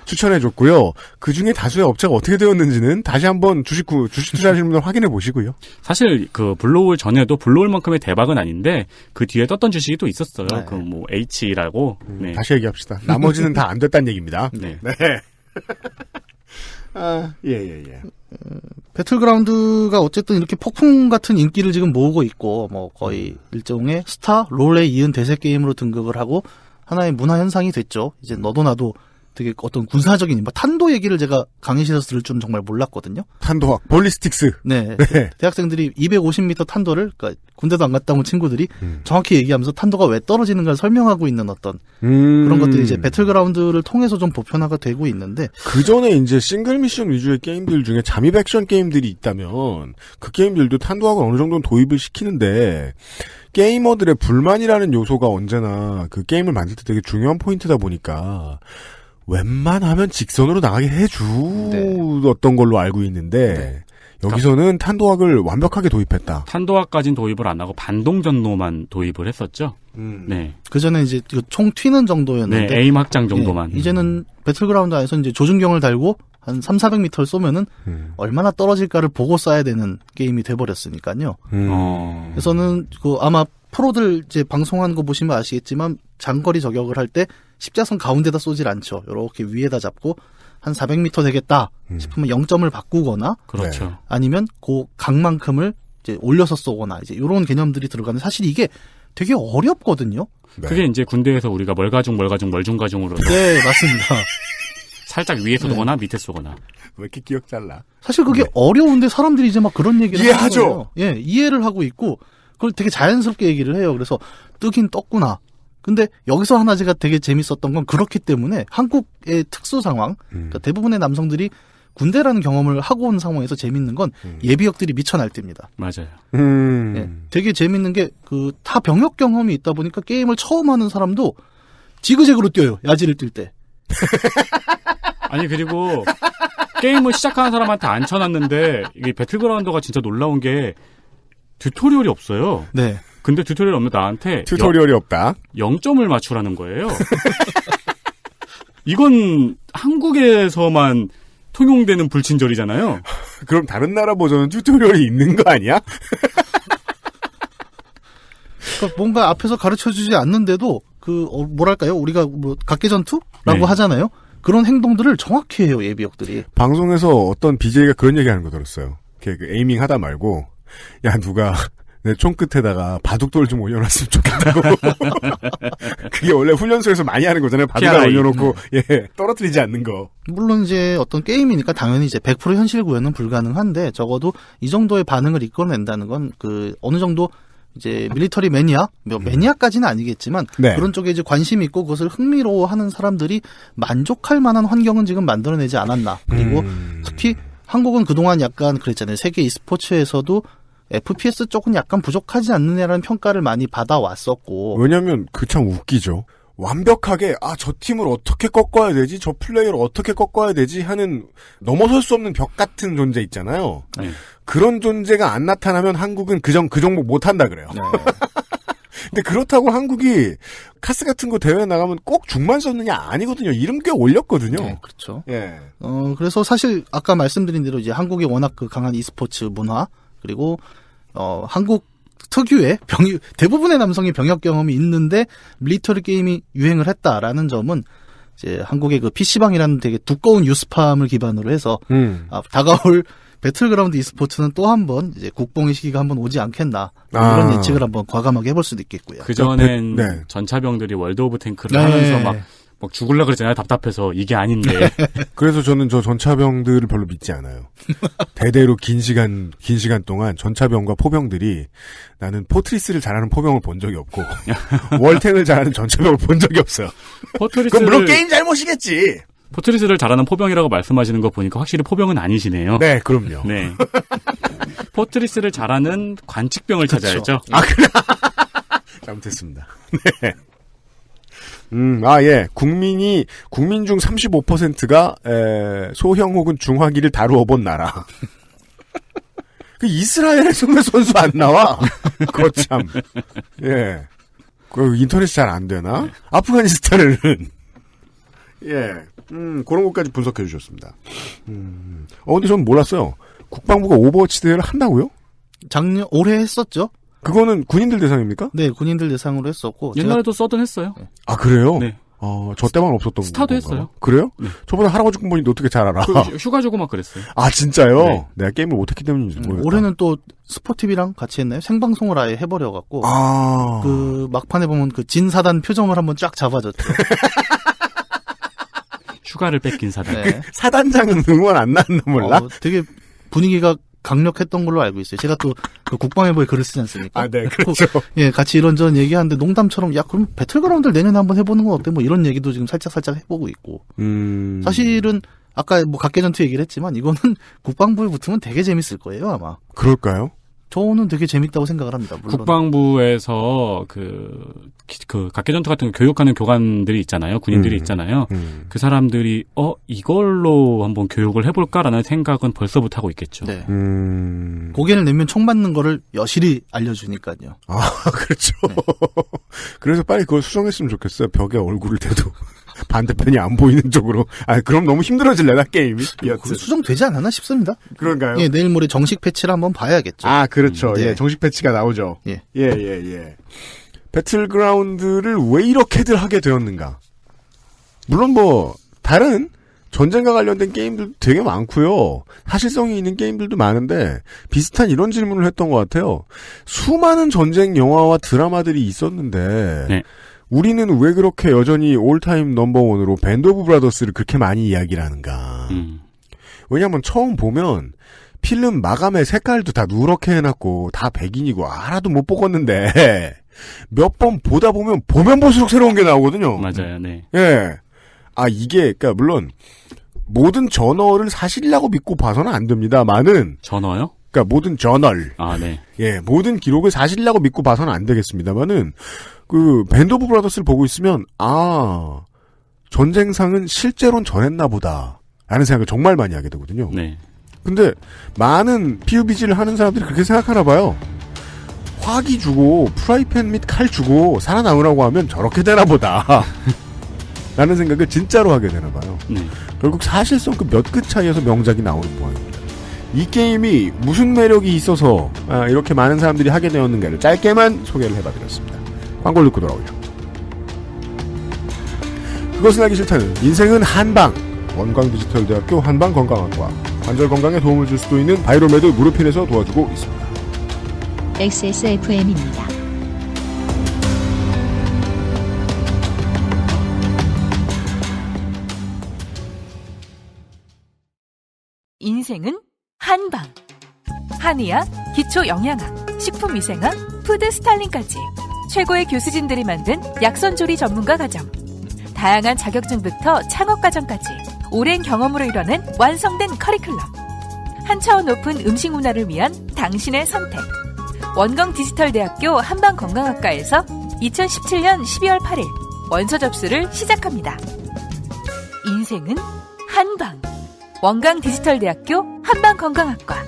추천해줬고요. 그 중에 다수의 업체가 어떻게 되었는지는 다시 한번 주식 투자하시는 분들 확인해 보시고요. 사실 그 블로울 전에도 블로울만큼의 대박은 아닌데 그 뒤에 떴던 주식이 또 있었어요. 네. 그 뭐 H라고. 네. 다시 얘기합시다. 나머지는 다 안 됐다는 얘기입니다. 네. 네. 아, 예. 배틀그라운드가 어쨌든 이렇게 폭풍 같은 인기를 지금 모으고 있고, 뭐 거의 일종의 스타, 롤에 이은 대세 게임으로 등극을 하고 하나의 문화 현상이 됐죠. 이제 너도 나도 되게 어떤 군사적인, 뭐 탄도 얘기를 제가 강의실에서 들을 줄은 정말 몰랐거든요. 탄도학, 볼리스틱스. 네. 대학생들이 250m 탄도를, 그러니까 군대도 안 갔다 온 친구들이 정확히 얘기하면서 탄도가 왜 떨어지는가를 설명하고 있는 어떤 그런 것들이 이제 배틀그라운드를 통해서 좀 보편화가 되고 있는데, 그 전에 이제 싱글 미션 위주의 게임들 중에 잠입 액션 게임들이 있다면 그 게임들도 탄도학을 어느 정도는 도입을 시키는데 게이머들의 불만이라는 요소가 언제나 그 게임을 만들 때 되게 중요한 포인트다 보니까 웬만하면 직선으로 나가게 해주었던 걸로 알고 있는데 여기서는 탄도학을 완벽하게 도입했다. 탄도학까지는 도입을 안 하고 반동전노만 도입을 했었죠. 네. 그 전에 이제 총 튀는 정도였는데, 네, 에임 확장 정도만. 이제는 배틀그라운드 안에서 이제 조준경을 달고 한 300-400m를 쏘면은 얼마나 떨어질까를 보고 쏴야 되는 게임이 돼버렸으니까요. 그래서는 그 아마 프로들 이제 방송하는 거 보시면 아시겠지만 장거리 저격을 할 때 십자선 가운데다 쏘질 않죠. 이렇게 위에다 잡고 한 400m 되겠다 싶으면 0점을 바꾸거나, 그렇죠. 아니면 그 각만큼을 이제 올려서 쏘거나, 이제 이런 개념들이 들어가는, 사실 이게 되게 어렵거든요. 그게 이제 군대에서 우리가 멀가중, 멀중가중으로. 네, 맞습니다. 살짝 위에 쏘거나 밑에 쏘거나. 왜 이렇게 기억 잘라? 사실 그게 어려운데 사람들이 이제 막 그런 얘기를 이해하죠. 하는 거예요. 예, 이해를 하고 있고 그걸 되게 자연스럽게 얘기를 해요. 그래서 뜨긴 떴구나. 근데 여기서 하나 제가 되게 재밌었던 건, 그렇기 때문에 한국의 특수 상황, 그러니까 대부분의 남성들이 군대라는 경험을 하고 온 상황에서 재밌는 건 예비역들이 미쳐 날뛰입니다. 맞아요. 예, 되게 재밌는 게 그 타 병역 경험이 있다 보니까 게임을 처음 하는 사람도 지그재그로 뛰어요. 야지를 뛸 때. 아니, 그리고 게임을 시작하는 사람한테 안 쳐놨는데 이게 배틀그라운드가 진짜 놀라운 게 튜토리얼이 없어요. 네. 근데 튜토리얼 없는 나한테 튜토리얼이 없다. 0점을 맞추라는 거예요. 이건 한국에서만 통용되는 불친절이잖아요. 그럼 다른 나라 버전은 튜토리얼이 있는 거 아니야? 그러니까 뭔가 앞에서 가르쳐주지 않는데도 뭐랄까요? 우리가 뭐 각계전투라고 하잖아요. 그런 행동들을 정확히 해요, 예비역들이. 방송에서 어떤 BJ가 그런 얘기하는 거 들었어요. 그 에이밍 하다 말고, 야, 누가 내 총 끝에다가 바둑돌 좀 올려놨으면 좋겠다고. 그게 원래 훈련소에서 많이 하는 거잖아요. 바둑돌 올려놓고 떨어뜨리지 않는 거. 물론 이제 어떤 게임이니까 당연히 이제 100% 현실 구현은 불가능한데, 적어도 이 정도의 반응을 이끌어낸다는 건 어느 정도 이제 밀리터리 매니아, 매니아까지는 아니겠지만 그런 쪽에 이제 관심이 있고 그것을 흥미로워하는 사람들이 만족할 만한 환경은 지금 만들어내지 않았나. 그리고 특히 한국은 그동안 약간 그랬잖아요. 세계 e스포츠에서도 FPS 쪽은 약간 부족하지 않느냐라는 평가를 많이 받아왔었고. 왜냐면 그 참 웃기죠. 완벽하게 저 팀을 어떻게 꺾어야 되지, 저 플레이어를 어떻게 꺾어야 되지 하는 넘어설 수 없는 벽 같은 존재 있잖아요. 네. 그런 존재가 안 나타나면 한국은 그 종목 못한다 그래요. 네. 근데 그렇다고 한국이 카스 같은 거 대회 나가면 꼭 중만 썼느냐 아니거든요. 이름 꽤 올렸거든요. 네, 그렇죠. 예. 그래서 사실 아까 말씀드린 대로 이제 한국이 워낙 그 강한 e스포츠 문화, 그리고 한국 특유의 대부분의 남성이 병역 경험이 있는데 밀리터리 게임이 유행을 했다라는 점은 이제 한국의 그 PC방이라는 되게 두꺼운 뉴스팜을 기반으로 해서 다가올 배틀그라운드 e스포츠는 또 한 번 이제 국뽕의 시기가 한번 오지 않겠나, 이런 예측을 한번 과감하게 해볼 수도 있겠고요. 그전엔 전차병들이 월드 오브 탱크를 하면서 막 죽을라 그랬잖아요. 답답해서. 이게 아닌데. 그래서 저는 저 전차병들을 별로 믿지 않아요. 대대로 긴 시간 동안 전차병과 포병들이, 나는 포트리스를 잘하는 포병을 본 적이 없고 월탱을 잘하는 전차병을 본 적이 없어요. 그건 물론 게임 잘못이겠지. 포트리스를 잘하는 포병이라고 말씀하시는 거 보니까 확실히 포병은 아니시네요. 네, 그럼요. 네. 포트리스를 잘하는 관측병을 찾아야죠. 그래. 잘못했습니다. 네. 국민 중 35%가 소형 혹은 중화기를 다루어 본 나라. 그 이스라엘에서 왜 선수 안 나와? 거참. 예. 그 인터넷이 잘 안 되나? 아프가니스탄에는. 예. 그런 것까지 분석해 주셨습니다. 근데 저는 몰랐어요. 국방부가 오버워치 대회를 한다고요? 올해 했었죠. 그거는 군인들 대상입니까? 네, 군인들 대상으로 했었고. 옛날에도 서든 했어요. 아, 그래요? 네. 저 때만 없었던 스타도 건가? 했어요. 그래요? 네. 저보다 할아버지 군번인데 어떻게 잘 알아? 휴가 주고 막 그랬어요. 아, 진짜요? 네. 내가 게임을 못했기 때문인지 모르겠다. 올해는 또 스포티비랑 같이 했나요? 생방송을 아예 해버려갖고. 그 막판에 보면 그 진사단 표정을 한번 쫙 잡아줬죠. 휴가를 뺏긴 사단. 네. 사단장은 응원 안 나왔나 몰라? 되게 분위기가 강력했던 걸로 알고 있어요. 제가 또 그 국방일보에 글을 쓰지 않습니까? 아, 네, 그렇죠. 예, 같이 이런저런 얘기하는데 농담처럼 야 그럼 배틀그라운드를 내년에 한번 해보는 건 어때? 뭐 이런 얘기도 지금 살짝 해보고 있고. 사실은 아까 뭐 각계전투 얘기를 했지만 이거는 국방부에 붙으면 되게 재밌을 거예요 아마. 그럴까요? 저는 되게 재밌다고 생각을 합니다. 물론. 국방부에서 그 각계전투 같은 거 교육하는 교관들이 있잖아요. 군인들이 있잖아요. 그 사람들이 이걸로 한번 교육을 해볼까라는 생각은 벌써부터 하고 있겠죠. 네. 고개를 내면 총 맞는 거를 여실히 알려주니까요. 아, 그렇죠. 네. 그래서 빨리 그걸 수정했으면 좋겠어요. 벽에 얼굴을 대도. 반대편이 안 보이는 쪽으로. 아, 그럼 너무 힘들어질래나, 게임이? 수정되지 않았나 싶습니다. 그런가요? 예, 내일 모레 정식 패치를 한번 봐야겠죠. 아, 그렇죠. 네. 예, 정식 패치가 나오죠. 예. 예. 배틀그라운드를 왜 이렇게들 하게 되었는가? 물론 다른 전쟁과 관련된 게임들도 되게 많고요. 사실성이 있는 게임들도 많은데, 비슷한 이런 질문을 했던 것 같아요. 수많은 전쟁 영화와 드라마들이 있었는데, 네. 우리는 왜 그렇게 여전히 올타임 넘버원으로 밴드 오브 브라더스를 그렇게 많이 이야기를 하는가. 왜냐면 처음 보면 필름 마감의 색깔도 다 누렇게 해놨고 다 백인이고 하나도 못 보겠는데 몇 번 보다 보면 볼수록 새로운 게 나오거든요. 맞아요. 네. 예. 아, 이게 그러니까 물론 모든 저널을 사실이라고 믿고 봐서는 안 됩니다만은 저널요? 그러니까 모든 저널. 아, 네. 예, 모든 기록을 사실이라고 믿고 봐서는 안 되겠습니다만은 그 밴드 오브 브라더스를 보고 있으면 전쟁상은 실제로는 저랬나 보다 라는 생각을 정말 많이 하게 되거든요. 네. 근데 많은 PUBG를 하는 사람들이 그렇게 생각하나 봐요. 화기 주고 프라이팬 및 칼 주고 살아남으라고 하면 저렇게 되나 보다 라는 생각을 진짜로 하게 되나 봐요. 네. 결국 사실성 그 몇 끗 차이에서 명작이 나오는 모양입니다. 이 게임이 무슨 매력이 있어서 이렇게 많은 사람들이 하게 되었는가를 짧게만 소개를 해봐드렸습니다. 광고를 듣고 돌아오죠. 그것은 하기 싫다는 인생은 한방. 원광디지털대학교 한방건강학과. 관절 건강에 도움을 줄 수도 있는 바이로메드 무르핀에서 도와주고 있습니다. XSFM입니다. 인생은 한방. 한의학, 기초영양학, 식품위생학, 푸드스타일링까지 최고의 교수진들이 만든 약선조리 전문가 과정. 다양한 자격증부터 창업과정까지 오랜 경험으로 이뤄낸 완성된 커리큘럼. 한 차원 높은 음식 문화를 위한 당신의 선택. 원광디지털대학교 한방건강학과에서 2017년 12월 8일 원서 접수를 시작합니다. 인생은 한방. 원광디지털대학교 한방건강학과.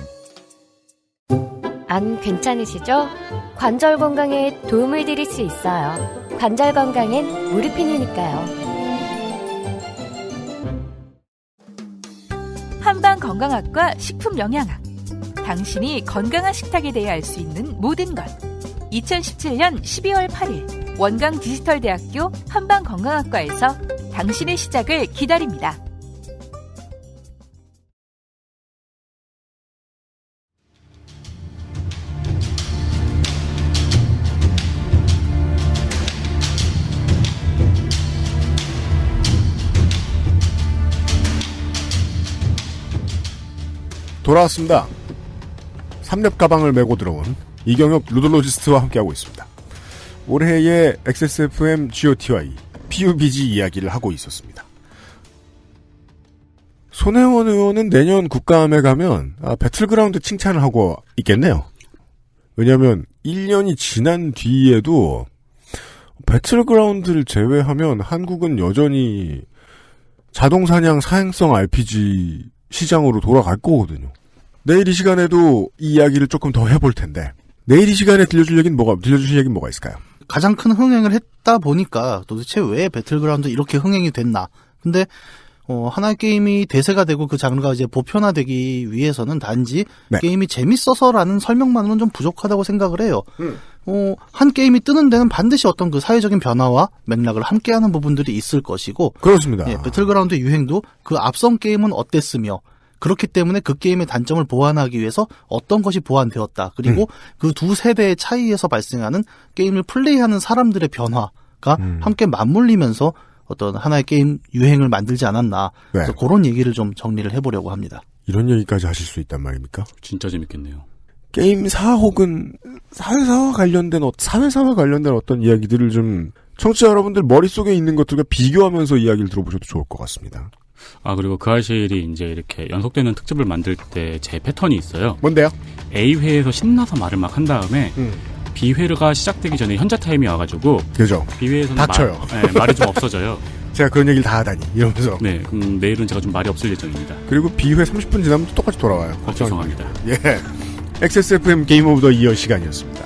안 괜찮으시죠? 관절 건강에 도움을 드릴 수 있어요. 관절 건강엔 무르핀이니까요. 한방건강학과 식품영양학. 당신이 건강한 식탁에 대해 알 수 있는 모든 것. 2017년 12월 8일 원광디지털대학교 한방건강학과에서 당신의 시작을 기다립니다. 돌아왔습니다. 삼렙 가방을 메고 들어온 이경혁 루돌로지스트와 함께하고 있습니다. 올해의 XSFM GOTY PUBG 이야기를 하고 있었습니다. 손혜원 의원은 내년 국감에 가면 배틀그라운드 칭찬을 하고 있겠네요. 왜냐하면 1년이 지난 뒤에도 배틀그라운드를 제외하면 한국은 여전히 자동사냥 사행성 RPG 시장으로 돌아갈 거거든요. 내일 이 시간에도 이 이야기를 조금 더 해볼 텐데 내일 이 시간에 들려주실 얘기는 뭐가 있을까요? 가장 큰 흥행을 했다 보니까 도대체 왜 배틀그라운드 이렇게 흥행이 됐나. 근데 하나의 게임이 대세가 되고 그 장르가 이제 보편화되기 위해서는 단지 게임이 재밌어서라는 설명만으로는 좀 부족하다고 생각을 해요. 한 게임이 뜨는 데는 반드시 어떤 그 사회적인 변화와 맥락을 함께하는 부분들이 있을 것이고. 그렇습니다. 배틀그라운드 유행도 그 앞선 게임은 어땠으며, 그렇기 때문에 그 게임의 단점을 보완하기 위해서 어떤 것이 보완되었다. 그리고 그 두 세대의 차이에서 발생하는 게임을 플레이하는 사람들의 변화가 함께 맞물리면서 어떤 하나의 게임 유행을 만들지 않았나. 그래서 그런 얘기를 좀 정리를 해보려고 합니다. 이런 얘기까지 하실 수 있단 말입니까? 진짜 재밌겠네요. 게임사 혹은 사회사와 관련된 어떤 이야기들을 좀 청취자 여러분들 머릿속에 있는 것들과 비교하면서 이야기를 들어보셔도 좋을 것 같습니다. 그리고 그 알실이 이제 이렇게 연속되는 특집을 만들 때 제 패턴이 있어요. 뭔데요? A회에서 신나서 말을 막 한 다음에 B회가 시작되기 전에 현자 타임이 와가지고 그죠. B회에서는 닥쳐요. 말이 좀 없어져요. 제가 그런 얘기를 다 하다니 이러면서. 네, 그럼 내일은 제가 좀 말이 없을 예정입니다. 그리고 B회 30분 지나면 또 똑같이 돌아와요. 죄송합니다. 예, XSFM 게임 오브 더 이어 시간이었습니다.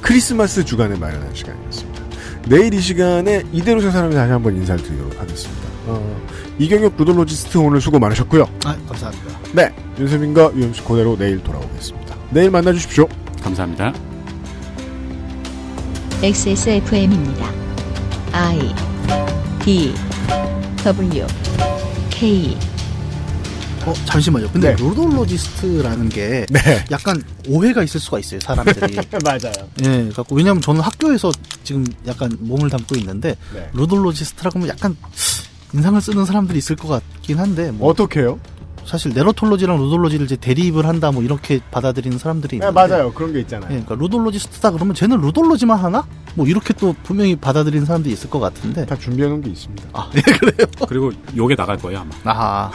크리스마스 주간에 마련한 시간이었습니다. 내일 이 시간에 이대로 사람이 다시 한번 인사를 드리도록 하겠습니다. 이경혁 루돌로지스트 오늘 수고 많으셨고요. 감사합니다. 네, 윤세민과 UMC 그대로 내일 돌아오겠습니다. 내일 만나주십시오. 감사합니다. XSFM입니다. I D W K. 잠시만요. 근데 루돌로지스트라는 게 약간 오해가 있을 수가 있어요, 사람들이. 맞아요. 예, 갖고 왜냐면 저는 학교에서 지금 약간 몸을 담고 있는데 루돌로지스트라고 하면 약간 인상을 쓰는 사람들이 있을 것 같긴 한데. 어떻게요? 사실 네로톨로지랑 루돌로지를 이제 대립을 한다 뭐 이렇게 받아들이는 사람들이 있는데. 맞아요. 그런 게 있잖아요. 그러니까 루돌로지스트다 그러면 쟤는 루돌로지만 하나? 뭐 이렇게 또 분명히 받아들이는 사람들이 있을 것 같은데. 다 준비해 놓은 게 있습니다. 그래요? 그리고 요게 나갈 거예요, 아마. 아하.